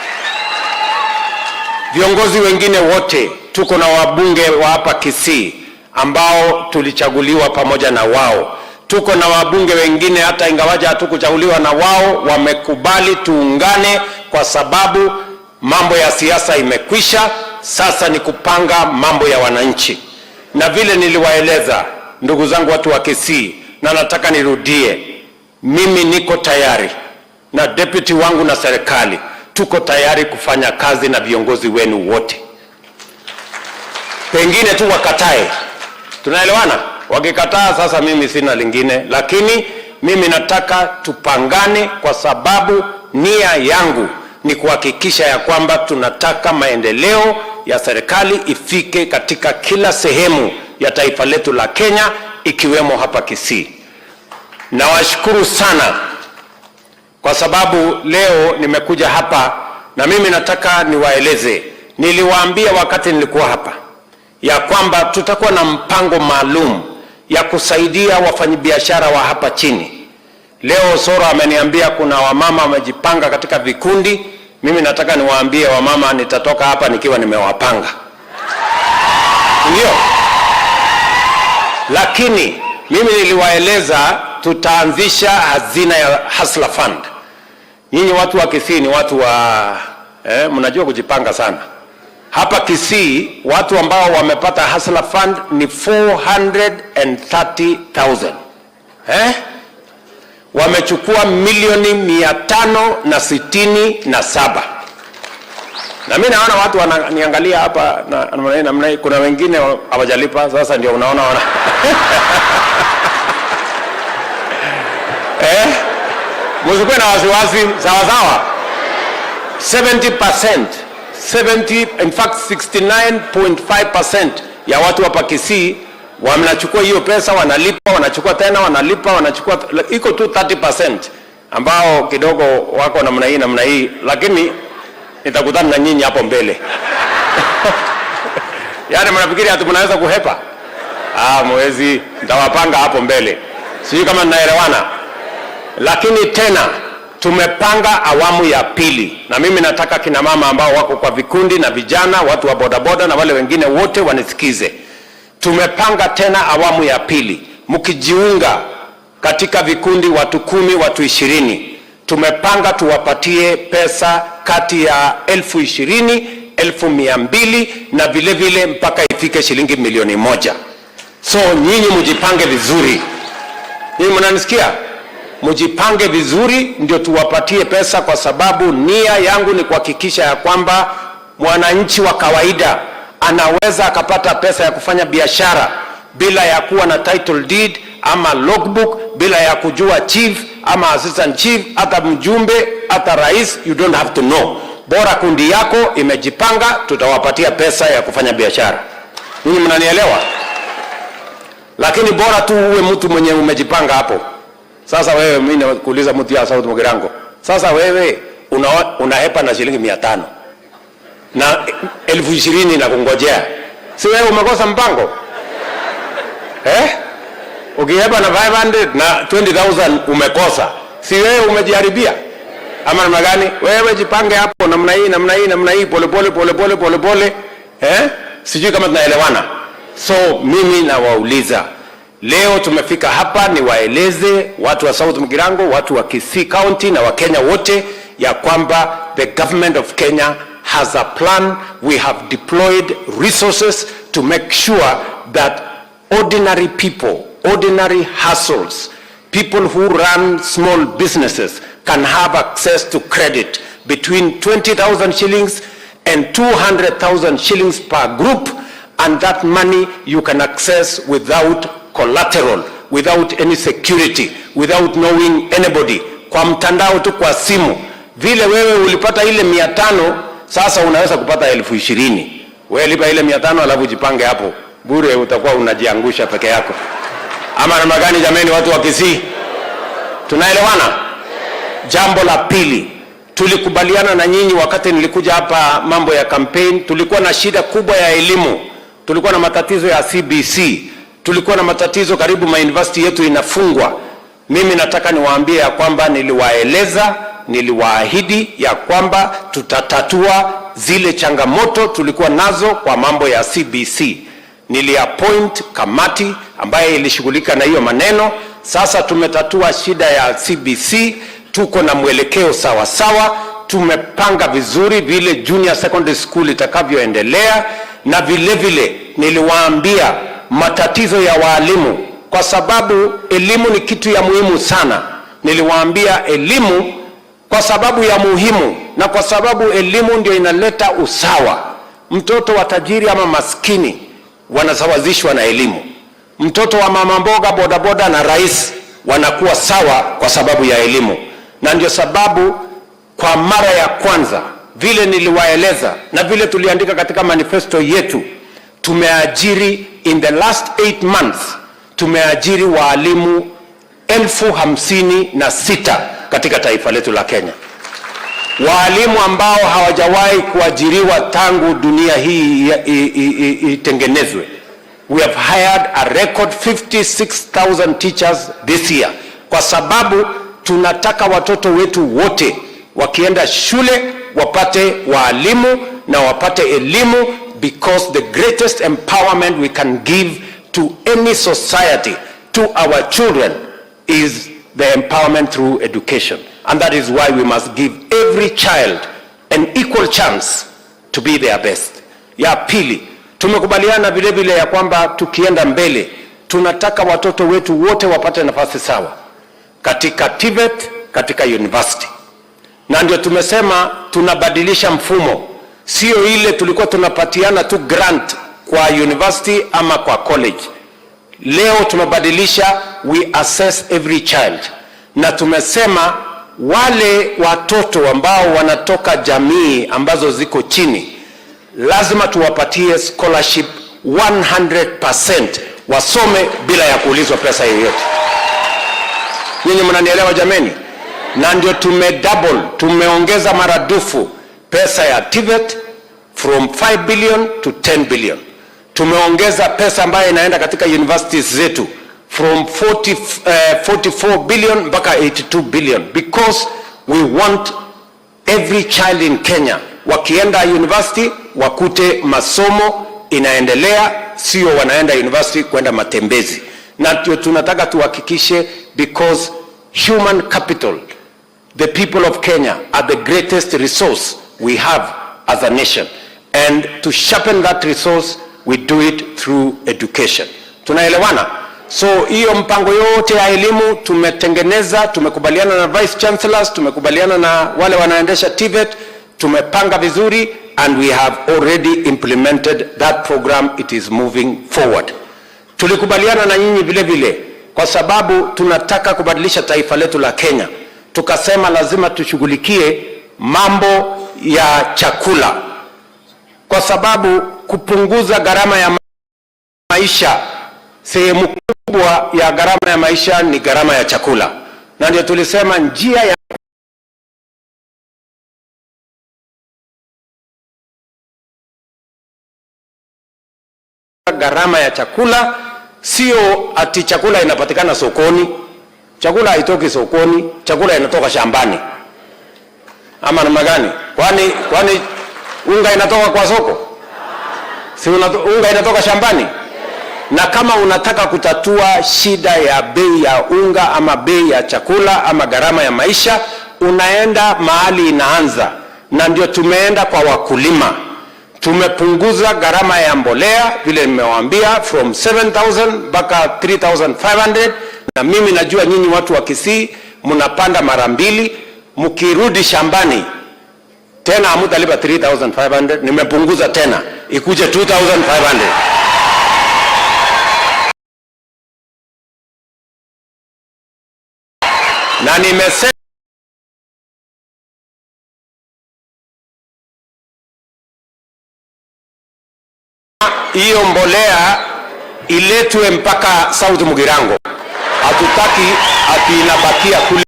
Viongozi wengine wote, tuko na wabunge wa hapa Kisii ambao tulichaguliwa pamoja na wao. Tuko na wabunge wengine hata ingawaja hatukuchaguliwa na wao, wamekubali tuungane kwa sababu mambo ya siasa imekwisha. Sasa ni kupanga mambo ya wananchi, na vile niliwaeleza ndugu zangu watu wa Kisii, na nataka nirudie, mimi niko tayari na deputy wangu na serikali tuko tayari kufanya kazi na viongozi wenu wote. Pengine tu wakatae, tunaelewana? Wakikataa sasa mimi sina lingine, lakini mimi nataka tupangane, kwa sababu nia yangu ni kuhakikisha ya kwamba tunataka maendeleo ya serikali ifike katika kila sehemu ya taifa letu la Kenya, ikiwemo hapa Kisii. Nawashukuru sana kwa sababu leo nimekuja hapa, na mimi nataka niwaeleze, niliwaambia wakati nilikuwa hapa ya kwamba tutakuwa na mpango maalum ya kusaidia wafanyabiashara wa hapa chini. Leo Soro ameniambia kuna wamama wamejipanga katika vikundi. Mimi nataka niwaambie wamama, nitatoka hapa nikiwa nimewapanga, ndio. Lakini mimi niliwaeleza tutaanzisha hazina ya Hustler Fund. Nyinyi watu wa Kisii ni watu wa mnajua kujipanga sana. Hapa Kisii watu ambao wamepata Hustler Fund ni 430,000. Wamechukua milioni 567. Na mimi naona watu wananiangalia hapa na kuna wengine hawajalipa, sasa ndio unaona wana msikuwe na wasiwasi, sawa sawa. 70%, in fact 69.5% ya watu hapa Kisii wanachukua hiyo pesa, wanalipa, wanachukua tena, wanalipa, wanachukua, iko tu 30% ambao kidogo wako namna hii, lakini nitakutana na nyinyi hapo mbele. Yaani mnafikiri ati mnaweza kuhepa? Mwezi nitawapanga hapo mbele. Sijui kama ninaelewana. Lakini tena tumepanga awamu ya pili, na mimi nataka kina mama ambao wako kwa vikundi na vijana, watu wa bodaboda na wale wengine wote wanisikize. Tumepanga tena awamu ya pili. Mkijiunga katika vikundi watu 10, watu 20, tumepanga tuwapatie pesa kati ya 20,000, 1,200 na vile vile mpaka ifike shilingi 1,000,000. So nyinyi mjipange vizuri. Nyinyi mnanisikia? Mjipange vizuri ndio tuwapatie pesa, kwa sababu nia yangu ni kuhakikisha ya kwamba mwananchi wa kawaida anaweza akapata pesa ya kufanya biashara bila ya kuwa na title deed ama logbook, bila ya kujua chief ama assistant chief, hata mjumbe, hata rais, you don't have to know. Bora kundi yako imejipanga, tutawapatia pesa ya kufanya biashara. Ninyi mnanielewa? Lakini bora tu uwe mtu mwenye umejipanga hapo. Sasa wewe, mimi nakuuliza mtu ya South Mugirango, sasa wewe unahepa na shilingi 500 na 20,000 na kungojea, si wewe umekosa mpango? Ukihepa na 500 na 20,000 umekosa, si wewe umejiharibia? Ama namna gani? Wewe jipange hapo namna hii, pole. Sijui kama tunaelewana. So mimi nawauliza, leo tumefika hapa niwaeleze watu wa South Mugirango, watu wa Kisii County na wa Kenya wote ya kwamba the government of Kenya has a plan. We have deployed resources to make sure that ordinary people, ordinary hustles, people who run small businesses can have access to credit between 20,000 shillings and 200,000 shillings per group, and that money you can access without collateral, without any security, without knowing anybody, kwa mtandao tu, kwa simu. Vile wewe ulipata ile 500, sasa unaweza kupata 20,000. Wewe lipa ile 500 alafu jipange hapo. Bure utakuwa unajiangusha peke yako. Ama namna gani jameni watu wa Kisii? Tunaelewana? Jambo la pili, tulikubaliana na nyinyi wakati nilikuja hapa mambo ya campaign, tulikuwa na shida kubwa ya elimu. Tulikuwa na matatizo ya CBC. Tulikuwa na matatizo, karibu university yetu inafungwa. Mimi nataka niwaambie ya kwamba niliwaeleza, niliwaahidi ya kwamba tutatatua zile changamoto tulikuwa nazo kwa mambo ya CBC. Niliappoint kamati ambaye ilishughulika na hiyo maneno, Sasa tumetatua shida ya CBC, tuko na mwelekeo sawa sawa, tumepanga vizuri vile junior secondary school itakavyoendelea, na vile vile niliwaambia matatizo ya walimu, kwa sababu elimu ni kitu ya muhimu sana. Niliwaambia elimu kwa sababu ya muhimu, na kwa sababu elimu ndio inaleta usawa. Mtoto wa tajiri ama maskini wanasawazishwa na elimu. Mtoto wa mama mboga, bodaboda na rais wanakuwa sawa kwa sababu ya elimu. Na ndio sababu kwa mara ya kwanza, vile niliwaeleza na vile tuliandika katika manifesto yetu, tumeajiri in the last 8 months, tumeajiri walimu 56,000 katika taifa letu la Kenya. Walimu ambao hawajawahi kuajiriwa tangu dunia hii itengenezwe. We have hired a record 56,000 teachers this year, kwa sababu tunataka watoto wetu wote wakienda shule wapate walimu na wapate elimu, because the greatest empowerment we can give to any society, to our children, is the empowerment through education. And that is why we must give every child an equal chance to be their best. Ya pili, tumekubaliana vile vile ya kwamba tukienda mbele, tunataka watoto wetu wote wapate nafasi sawa katika TVET, katika university. Na ndio tumesema tunabadilisha mfumo. Sio ile tulikuwa tunapatiana tu grant kwa university ama kwa college. Leo tumebadilisha, we assess every child. Na tumesema wale watoto ambao wanatoka jamii ambazo ziko chini, lazima tuwapatie scholarship 100%, wasome bila ya kuulizwa pesa yoyote. Nyinyi mnanielewa jameni? Na ndio tumeongeza maradufu pesa ya TVET from 5 billion to 10 billion. Tumeongeza pesa ambayo inaenda katika universities zetu from 44 billion mpaka 82 billion, because we want every child in Kenya wakienda university wakute masomo inaendelea, sio wanaenda university kwenda matembezi. Na tunataka tuhakikishe, because human capital, the people of Kenya are the greatest resource we have as a nation, and to sharpen that resource we do it through education. Tunaelewana? So hiyo mpango yote ya elimu tumetengeneza, tumekubaliana na vice chancellors, tumekubaliana na wale wanaendesha TVET, tumepanga vizuri, and we have already implemented that program. It is moving forward. Tulikubaliana na nyinyi vile vile, kwa sababu tunataka kubadilisha taifa letu la Kenya. Tukasema lazima tushughulikie mambo ya chakula, kwa sababu kupunguza gharama ya maisha, sehemu kubwa ya gharama ya maisha ni gharama ya chakula. Na ndio tulisema njia ya gharama ya chakula sio ati chakula inapatikana sokoni. Chakula haitoki sokoni, chakula inatoka shambani. Ama namna gani? Kwani unga inatoka kwa soko? Si unga inatoka shambani? Na kama unataka kutatua shida ya bei ya unga ama bei ya chakula ama gharama ya maisha, unaenda mahali inaanza. Na ndio tumeenda kwa wakulima. Tumepunguza gharama ya mbolea vile nimewaambia from 7,000 mpaka 3,500. Na mimi najua nyinyi watu wa Kisii mnapanda mara 2, mkirudi shambani tena hamtalipa 3,500, nimepunguza tena ikuje 2,500. Na nimesema hiyo mbolea iletwe mpaka South Mugirango. Hatutaki ati inabakia kule.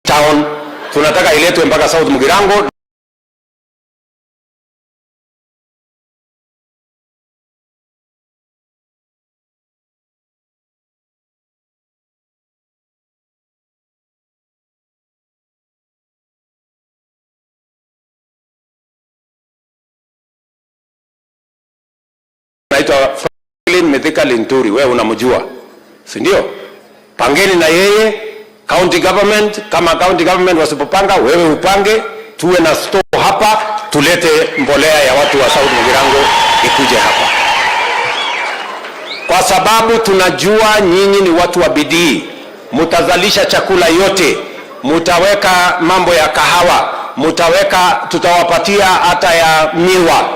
Town tunataka iletwe mpaka South Mugirango. anaitwa Franklin Mithika Linturi, wewe unamjua, si ndio? Pangeni na yeye county government, kama county government wasipopanga, wewe upange, tuwe na store hapa, tulete mbolea ya watu wa South Mugirango ikuje hapa, kwa sababu tunajua nyinyi ni watu wa bidii, mutazalisha chakula yote, mutaweka mambo ya kahawa, mutaweka, tutawapatia hata ya miwa,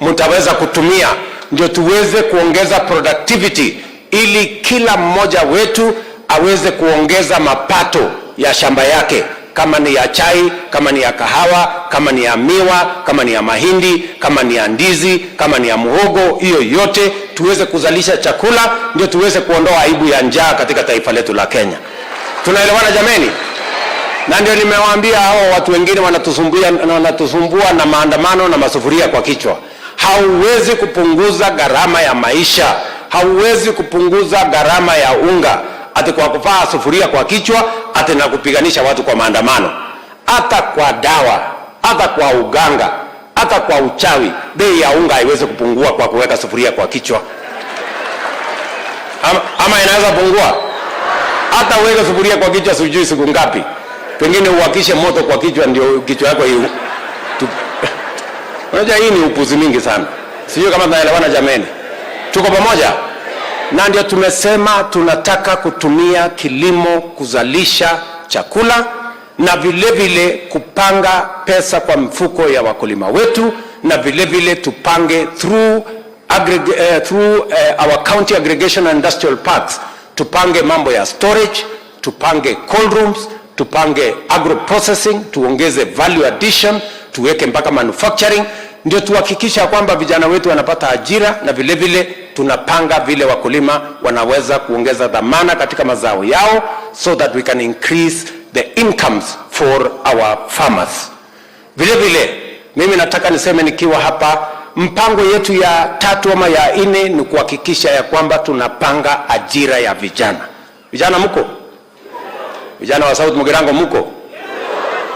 mutaweza kutumia, ndio tuweze kuongeza productivity, ili kila mmoja wetu aweze kuongeza mapato ya shamba yake, kama ni ya chai, kama ni ya kahawa, kama ni ya miwa, kama ni ya mahindi, kama ni ya ndizi, kama ni ya muhogo, hiyo yote tuweze kuzalisha chakula, ndio tuweze kuondoa aibu ya njaa katika taifa letu la Kenya. Tunaelewana jameni? Na ndio nimewaambia hao watu wengine wanatusumbua na maandamano na masufuria kwa kichwa. Hauwezi kupunguza gharama ya maisha, hauwezi kupunguza gharama ya unga ati kwa kuvaa sufuria kwa kichwa, ati na kupiganisha watu kwa maandamano. Hata kwa dawa, hata kwa uganga, hata kwa uchawi, bei ya unga haiwezi kupungua kwa kuweka sufuria kwa kichwa. Ama inaweza pungua? Hata uweke sufuria kwa kichwa sijui siku ngapi, pengine uwakishe moto kwa kichwa ndio kichwa yako hiyo. Unajua hii ni upuzi mingi sana. Sijui kama tunaelewana jameni. Tuko pamoja? Na ndio tumesema tunataka kutumia kilimo kuzalisha chakula, na vile vile kupanga pesa kwa mfuko ya wakulima wetu, na vile vile tupange through our county aggregation and industrial parks, tupange mambo ya storage, tupange cold rooms, tupange agro processing, tuongeze value addition, tuweke mpaka manufacturing, ndio tuhakikisha kwamba vijana wetu wanapata ajira, na vile vile tunapanga vile wakulima wanaweza kuongeza dhamana katika mazao yao, so that we can increase the incomes for our farmers. Vile vile mimi nataka niseme nikiwa hapa, mpango yetu ya 3 ama ya 4 ni kuhakikisha ya kwamba tunapanga ajira ya vijana. Vijana mko? Vijana wa South Mugirango mko?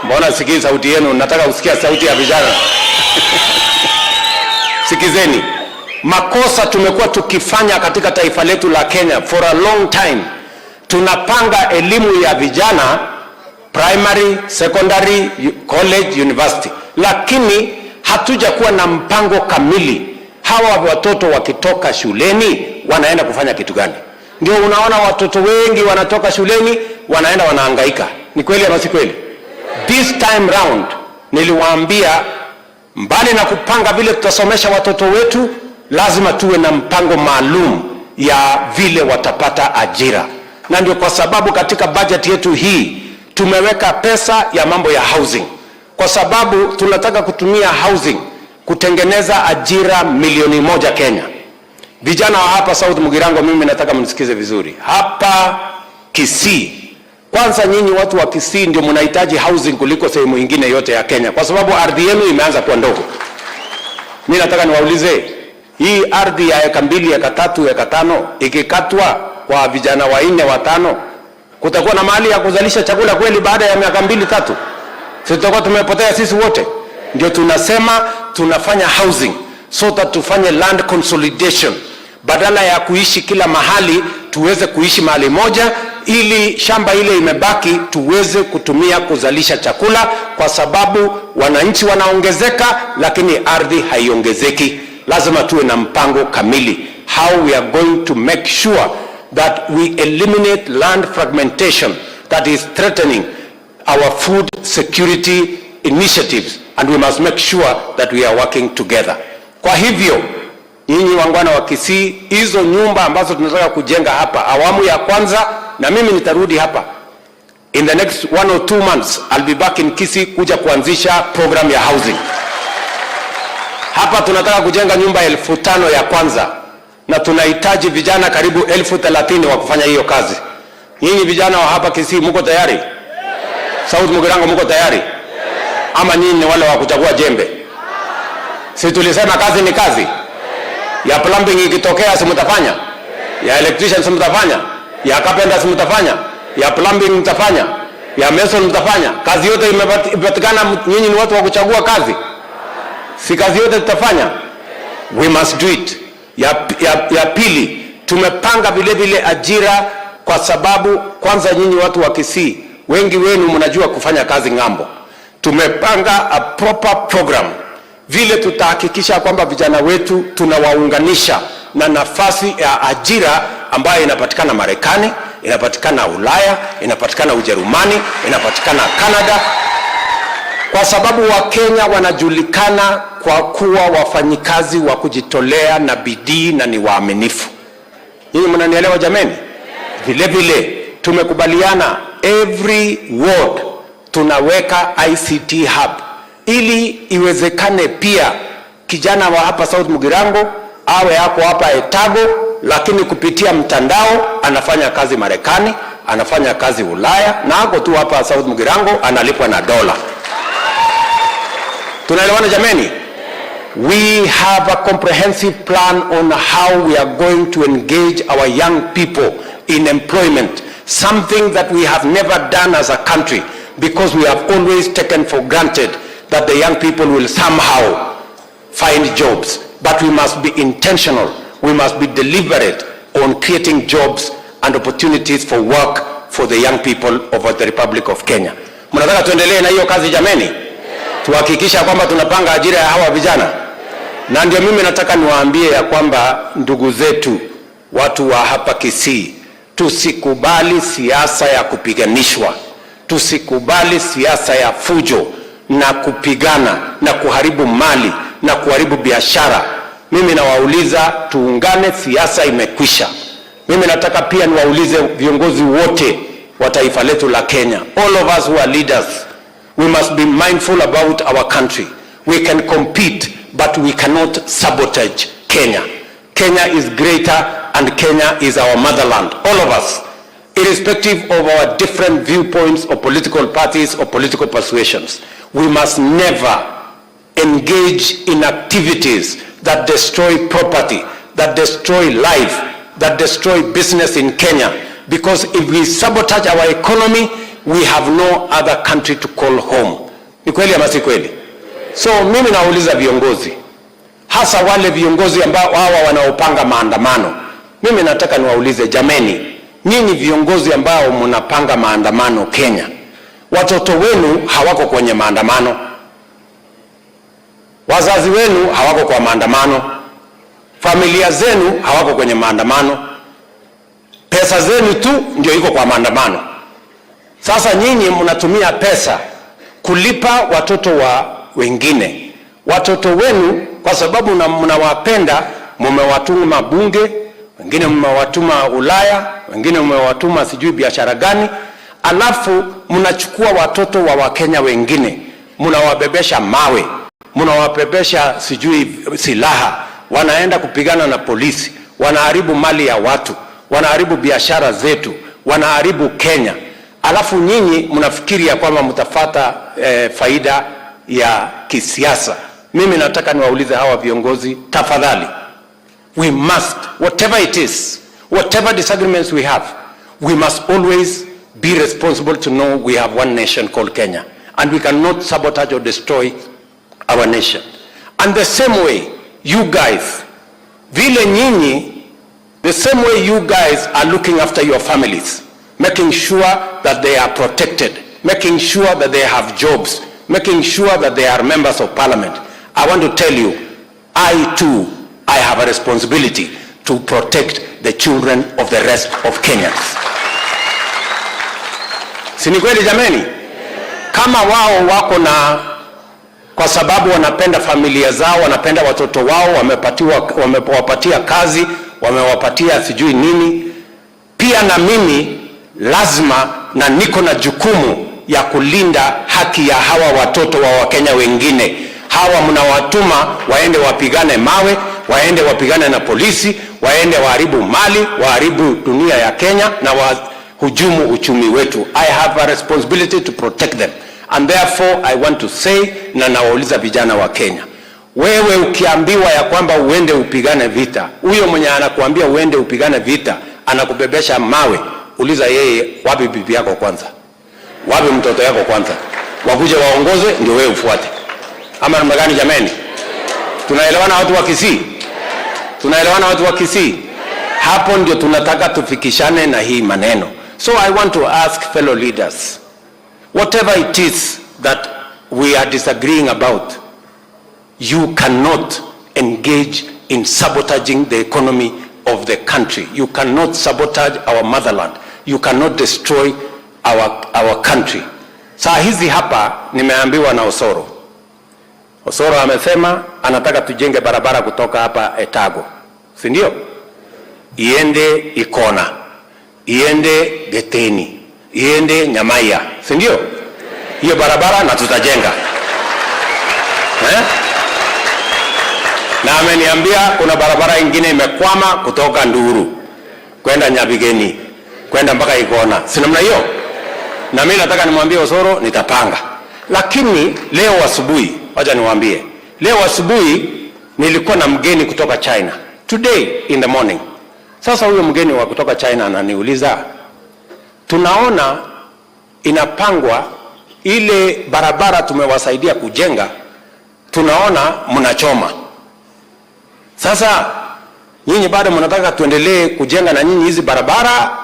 Mbona sikii sauti yenu? Nataka usikia sauti ya vijana. Sikizeni. Makosa tumekuwa tukifanya katika taifa letu la Kenya for a long time. Tunapanga elimu ya vijana primary, secondary, college, university, lakini hatuja kuwa na mpango kamili. Hawa watoto wakitoka shuleni wanaenda kufanya kitu gani? Ndio unaona watoto wengi wanatoka shuleni wanaenda wanahangaika. Ni kweli ama si kweli? This time round niliwaambia, mbali na kupanga vile tutasomesha watoto wetu, lazima tuwe na mpango maalum ya vile watapata ajira. Na ndio kwa sababu katika budget yetu hii tumeweka pesa ya mambo ya housing, kwa sababu tunataka kutumia housing kutengeneza ajira 1,000,000 Kenya. Vijana wa hapa South Mugirango, mimi nataka mnisikize vizuri. Hapa Kisii, kwanza nyinyi watu wa Kisii ndio mnahitaji housing kuliko sehemu nyingine yote ya Kenya, kwa sababu ardhi yenu imeanza kuwa ndogo. Mimi nataka niwaulize, hii ardhi ya eka 2, eka 3, eka 5 ikikatwa kwa vijana 4, 5, kutakuwa na mahali ya kuzalisha chakula kweli baada ya miaka 2, 3? Sisi tutakuwa tumepotea sisi wote. Ndio tunasema tunafanya housing, so that tufanye land consolidation. Badala ya kuishi kila mahali, tuweze kuishi mahali moja, ili shamba ile imebaki tuweze kutumia kuzalisha chakula, kwa sababu wananchi wanaongezeka lakini ardhi haiongezeki. Lazima tuwe na mpango kamili how we are going to make sure that we eliminate land fragmentation that is threatening our food security initiatives, and we must make sure that we are working together. Kwa hivyo nyinyi wangwana wa Kisii, hizo nyumba ambazo tunataka kujenga hapa awamu ya kwanza, na mimi nitarudi hapa in the next 1 or 2 months, I'll be back in Kisii kuja kuanzisha program ya housing. Hapa tunataka kujenga nyumba 5,000 ya kwanza, na tunahitaji vijana karibu 30,000 wa kufanya hiyo kazi. Nyinyi vijana wa hapa Kisii mko tayari? South Mugirango mko tayari? Ama nyinyi ni wale wa kuchagua jembe? Si tulisema kazi ni kazi? Ya plumbing ikitokea si mtafanya? Ya electrician si mtafanya? Ya carpenter si mtafanya? Ya plumbing mtafanya? Ya mason mtafanya? Kazi yote imepatikana, nyinyi ni watu wa kuchagua kazi? Si kazi yote tutafanya? We must do it. Ya pili, tumepanga vile vile ajira, kwa sababu kwanza nyinyi watu wa Kisii wengi wenu mnajua kufanya kazi ng'ambo. Tumepanga a proper program vile tutahakikisha kwamba vijana wetu tunawaunganisha na nafasi ya ajira ambayo inapatikana Marekani, inapatikana Ulaya, inapatikana Ujerumani, inapatikana Canada, kwa sababu Wakenya wanajulikana kwa kuwa wafanyikazi wa kujitolea na bidii na ni waaminifu. Nyinyi mnanielewa jameni? Vile vile tumekubaliana every ward tunaweka ICT hub ili iwezekane pia kijana wa hapa South Mugirango awe yako hapa Etago, lakini kupitia mtandao anafanya kazi Marekani, anafanya kazi Ulaya, na ako tu hapa South Mugirango analipwa na dola. Tunaelewana jameni? We have a comprehensive plan on how we are going to engage our young people in employment, something that we have never done as a country, because we have always taken for granted that the young people will somehow find jobs. But we must be intentional, we must be deliberate on creating jobs and opportunities for work for the young people of the Republic of Kenya. Mnataka tuendelee na hiyo kazi jameni? Tuhakikisha kwamba tunapanga ajira ya hawa vijana. Na ndio mimi nataka niwaambie ya kwamba ndugu zetu watu wa hapa Kisii, tusikubali siasa ya kupiganishwa, tusikubali siasa ya fujo na kupigana na kuharibu mali na kuharibu biashara. Mimi nawauliza tuungane, siasa imekwisha. Mimi nataka pia niwaulize viongozi wote wa taifa letu la Kenya, all of us who are leaders, we must be mindful about our country. We can compete, but we cannot sabotage Kenya. Kenya is greater and Kenya is our motherland, all of us, irrespective of our different viewpoints or political parties or political persuasions. We must never engage in activities that destroy property, that destroy life, that destroy business in Kenya. Because if we sabotage our economy, we have no other country to call home. Ni kweli ama si kweli? So mimi nauliza viongozi, hasa wale viongozi ambao hawa wanaopanga maandamano, mimi nataka niwaulize jameni, nyinyi viongozi ambao mnapanga maandamano Kenya, watoto wenu hawako kwenye maandamano, wazazi wenu hawako kwa maandamano, familia zenu hawako kwenye maandamano, pesa zenu tu ndio iko kwa maandamano. Sasa nyinyi mnatumia pesa kulipa watoto wa wengine. Watoto wenu kwa sababu mnawapenda, mmewatuma bunge, wengine mmewatuma Ulaya, wengine mmewatuma sijui biashara gani, alafu mnachukua watoto wa Wakenya wengine, mnawabebesha mawe, mnawabebesha sijui silaha, wanaenda kupigana na polisi, wanaharibu mali ya watu, wanaharibu biashara zetu, wanaharibu Kenya. Alafu nyinyi mnafikiri ya kwamba mtafata faida ya kisiasa. Mimi nataka niwaulize hawa viongozi, tafadhali, we must, whatever it is, whatever disagreements we have, we must always be responsible to know we have one nation called Kenya, and we cannot sabotage or destroy our nation. And the same way you guys, vile nyinyi, the same way you guys are looking after your families, making sure that they are protected, making sure that they have jobs, making sure that they are members of parliament. I want to tell you, I too, I have a responsibility to protect the children of the rest of Kenyans. Si ni kweli jameni? Kama wao wako na, kwa sababu wanapenda familia zao, wanapenda watoto wao, wamewapatia kazi, wamewapatia sijui nini, pia na mimi lazima na niko na jukumu ya kulinda haki ya hawa watoto wa Wakenya wengine. Hawa mnawatuma waende wapigane mawe, waende wapigane na polisi, waende waharibu mali, waharibu dunia ya Kenya na wahujumu uchumi wetu. I have a responsibility to protect them. And therefore I want to say, na nawauliza vijana wa Kenya, wewe ukiambiwa ya kwamba uende upigane vita, huyo mwenye anakuambia uende upigane vita anakubebesha mawe, uliza yeye, wapi bibi yako kwanza? Wapi mtoto yako kwanza? Wakuje waongoze ndio wewe ufuate. Ama namna gani jameni? Tunaelewana watu wa Kisii? Tunaelewana watu wa Kisii? Hapo ndio tunataka tufikishane na hii maneno. So I want to ask fellow leaders, whatever it is that we are disagreeing about, you cannot engage in sabotaging the economy of the country. You cannot sabotage our motherland. You cannot destroy our country. Saa hizi hapa nimeambiwa na Osoro. Osoro amesema anataka tujenge barabara kutoka hapa Etago. Si ndio? Iende Ikona, iende Geteni, iende Nyamaiya. Si ndio? Hiyo barabara na tutajenga. Na ameniambia kuna barabara ingine imekwama kutoka Nduru kwenda Nyabigeni kwenda mpaka Ikona. Si namna hiyo? Na mimi nataka nimwambie Osoro nitapanga. Lakini leo asubuhi, wacha niwaambie, leo asubuhi nilikuwa na mgeni kutoka China. Today in the morning. Sasa huyo mgeni wa kutoka China ananiuliza, tunaona inapangwa ile barabara tumewasaidia kujenga, tunaona mnachoma. Sasa nyinyi bado mnataka tuendelee kujenga na nyinyi hizi barabara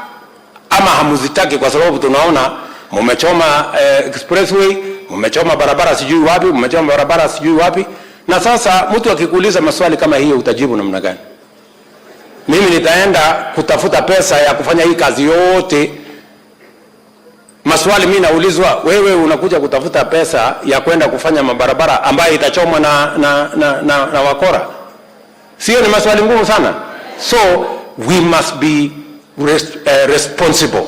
ama hamuzitaki? Kwa sababu tunaona mmechoma expressway, mmechoma barabara sijui wapi, mmechoma barabara sijui wapi. Na sasa mtu akikuuliza maswali kama hiyo utajibu namna gani? Mimi nitaenda kutafuta pesa ya kufanya hii kazi yote. Maswali mimi naulizwa, wewe unakuja kutafuta pesa ya kwenda kufanya mabarabara ambayo itachomwa na wakora. Sio? Ni maswali ngumu sana. So we must be responsible,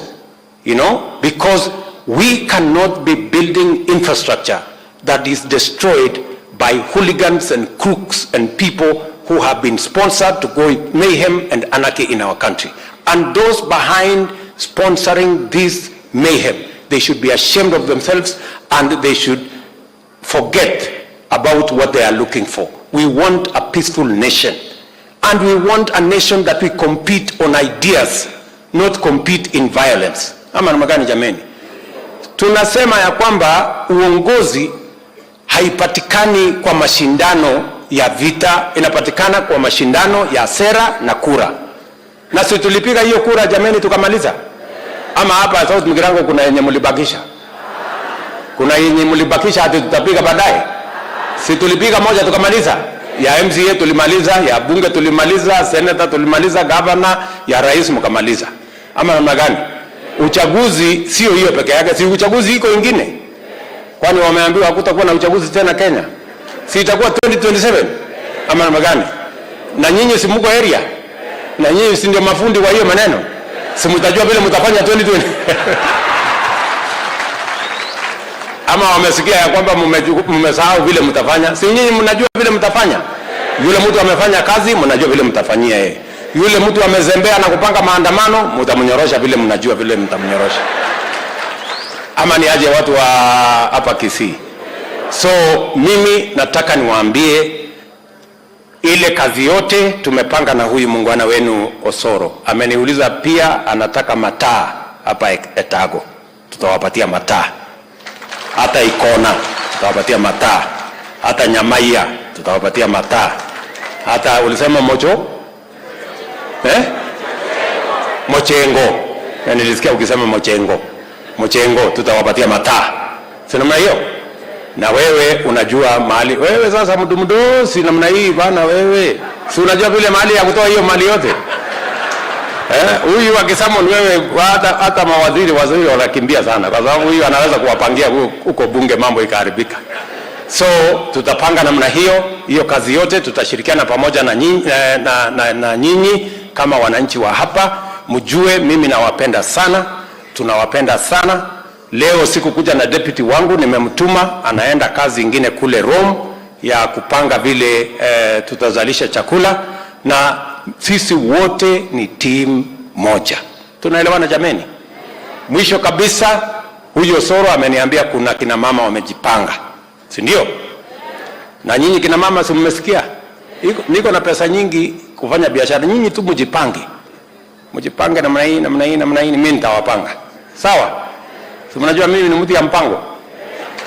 you know, because we cannot be building infrastructure that is destroyed by hooligans and crooks and people who have been sponsored to go mayhem and anarchy in our country. And those behind sponsoring this mayhem, they should be ashamed of themselves and they should forget about what they are looking for. We want a peaceful nation. And we want a nation that we compete on ideas, not compete in violence. Ama namna gani jameni? Tunasema ya kwamba uongozi haipatikani kwa mashindano ya vita, inapatikana kwa mashindano ya sera na kura. Na si tulipiga hiyo kura jameni tukamaliza? Ama hapa South Mugirango kuna yenye mlibakisha? Kuna yenye mlibakisha hadi tutapiga baadaye? Si tulipiga moja tukamaliza? Ya MCA tulimaliza, ya bunge tulimaliza, senator tulimaliza, governor, ya rais mkamaliza. Ama namna gani? Uchaguzi sio hiyo peke yake, si uchaguzi iko ingine. Kwani wameambiwa hakutakuwa na uchaguzi tena Kenya? Si itakuwa 2027? Ama namna gani? Na nyinyi si mko area? Na nyinyi si ndio mafundi wa hiyo maneno? Si mtajua vile mtafanya 2020? Ama wamesikia ya kwamba mmesahau vile mtafanya? Si nyinyi mnajua vile mtafanya? Yule mtu amefanya kazi, mnajua vile mtafanyia yeye. Yule mtu amezembea na kupanga maandamano, mtamnyorosha vile mnajua vile mtamnyorosha. Ama ni aje watu wa hapa Kisii? So mimi nataka niwaambie ile kazi yote tumepanga na huyu muungwana wenu Osoro. Ameniuliza pia anataka mataa hapa Etago. Tutawapatia mataa. Hata Ikona tutawapatia mataa. Hata Nyamaiya tutawapatia mataa. Hata ulisema mocho? Mochengo. Na nilisikia ukisema mochengo. Mochengo tutawapatia mataa. Si namna hiyo? Na wewe unajua mahali. Wewe sasa mtu mdosi namna hii bana wewe. Si unajua vile mahali ya kutoa hiyo mali yote? Huyu akisema wewe hata mawaziri wanakimbia sana kwa sababu huyu anaweza kuwapangia huko bunge mambo ikaharibika. So tutapanga namna hiyo kazi yote tutashirikiana pamoja na nyinyi kama wananchi wa hapa. Mjue mimi nawapenda sana, tunawapenda sana. Leo sikukuja na deputy wangu, nimemtuma anaenda kazi ingine kule Rome ya kupanga vile tutazalisha chakula, na sisi wote ni team moja. Tunaelewana jameni? Mwisho kabisa, huyo Osoro ameniambia kuna kina mama wamejipanga. Si ndio? Na nyinyi kina mama si mmesikia? Niko na pesa nyingi kufanya biashara. Nyinyi tu mjipange. Mjipange namna hii, mimi nitawapanga. Sawa? Si mnajua mimi ni mtu ya mpango.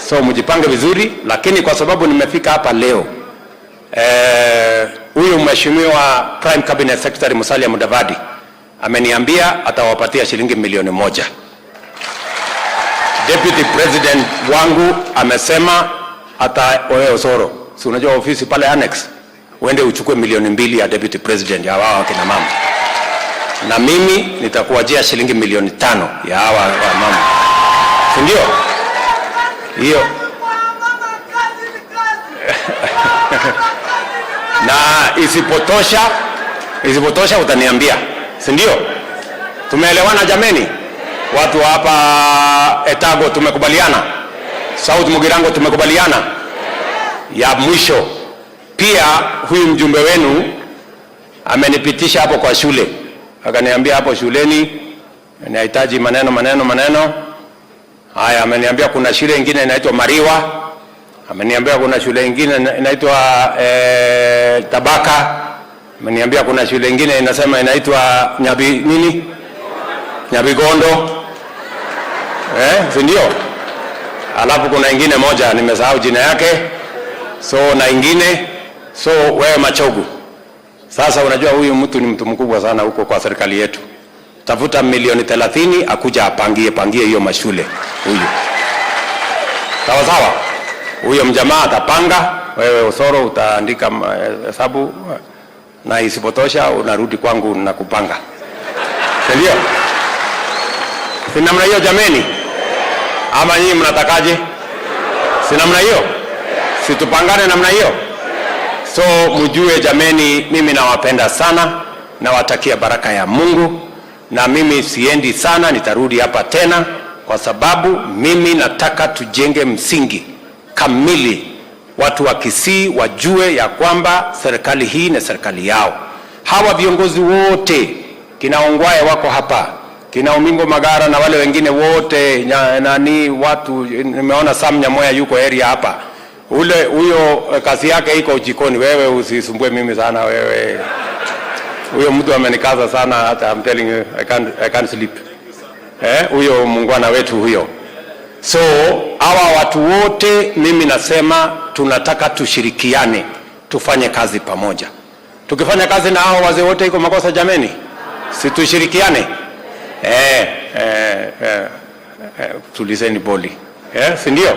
So mjipange vizuri, lakini kwa sababu nimefika hapa leo, huyu mheshimiwa Prime Cabinet Secretary Musalia Mudavadi ameniambia atawapatia shilingi milioni 1. Deputy President wangu amesema wewe Osoro, si unajua ofisi pale annex, uende uchukue milioni 2 ya Deputy President ya hawa kina mama. Na mimi nitakuajia shilingi milioni 5 ya hawa mama. Si ndio? Hiyo. Na isipotosha utaniambia. Si ndio? Tumeelewana jameni? Watu hapa Etago tumekubaliana. South Mugirango tumekubaliana. Ya mwisho pia huyu mjumbe wenu amenipitisha hapo kwa shule. Akaniambia hapo shuleni ninahitaji maneno. Haya, ameniambia kuna shule nyingine inaitwa Mariwa. Ameniambia kuna shule nyingine inaitwa Tabaka. Ameniambia kuna shule nyingine inasema inaitwa Nyabigondo. Si ndio? Alafu kuna ingine moja nimesahau jina yake. Na ingine wewe Machogu. Sasa unajua huyu mtu ni mtu mkubwa sana huko kwa serikali yetu. Tafuta milioni 30 akuja apangie hiyo mashule huyu. Sawa. Huyo mjamaa atapanga, wewe Osoro utaandika hesabu, na isipotosha unarudi kwangu na kupanga. Ndio? Si namna hiyo jameni? Ama nyinyi mnatakaje? Si namna hiyo? Si tupangane namna hiyo? Mjue jameni, mimi nawapenda sana, nawatakia baraka ya Mungu, na mimi siendi sana, nitarudi hapa tena kwa sababu mimi nataka tujenge msingi kamili. Watu wa Kisii wajue ya kwamba serikali hii ni serikali yao. Hawa viongozi wote, kina Ongwae wako hapa, kina Omingo Magara na wale wengine wote, watu, nimeona Sam Nyamoya yuko area hapa. Huyo kazi yake iko jikoni, wewe usisumbue mimi sana wewe. Huyo mtu amenikaza sana, hata I'm telling you I can't sleep. Huyo muungwana wetu huyo. Hawa watu wote mimi nasema tunataka tushirikiane, tufanye kazi pamoja. Tukifanya kazi na hao wazee wote iko makosa jameni? Si tushirikiane? Tulizeni boli. Si ndio?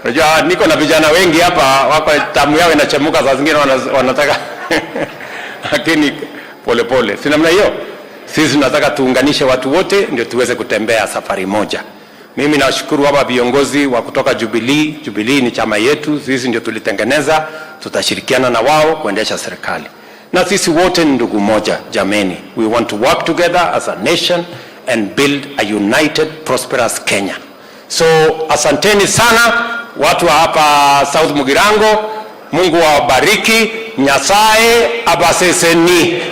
Unajua niko na vijana wengi hapa, wako tamu yao inachemuka, saa zingine wanataka lakini pole. Si namna hiyo? Sisi tunataka tuunganishe watu wote ndio tuweze kutembea safari moja. Mimi nashukuru hapa viongozi wa kutoka Jubilee. Jubilee ni chama yetu, sisi ndio tulitengeneza, tutashirikiana na wao kuendesha serikali. Na sisi wote ni ndugu moja jameni. We want to work together as a nation and build a united, prosperous Kenya. Asanteni sana watu wa hapa South Mugirango. Mungu awabariki. Nyasaye abaseseni.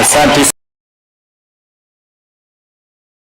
Asante.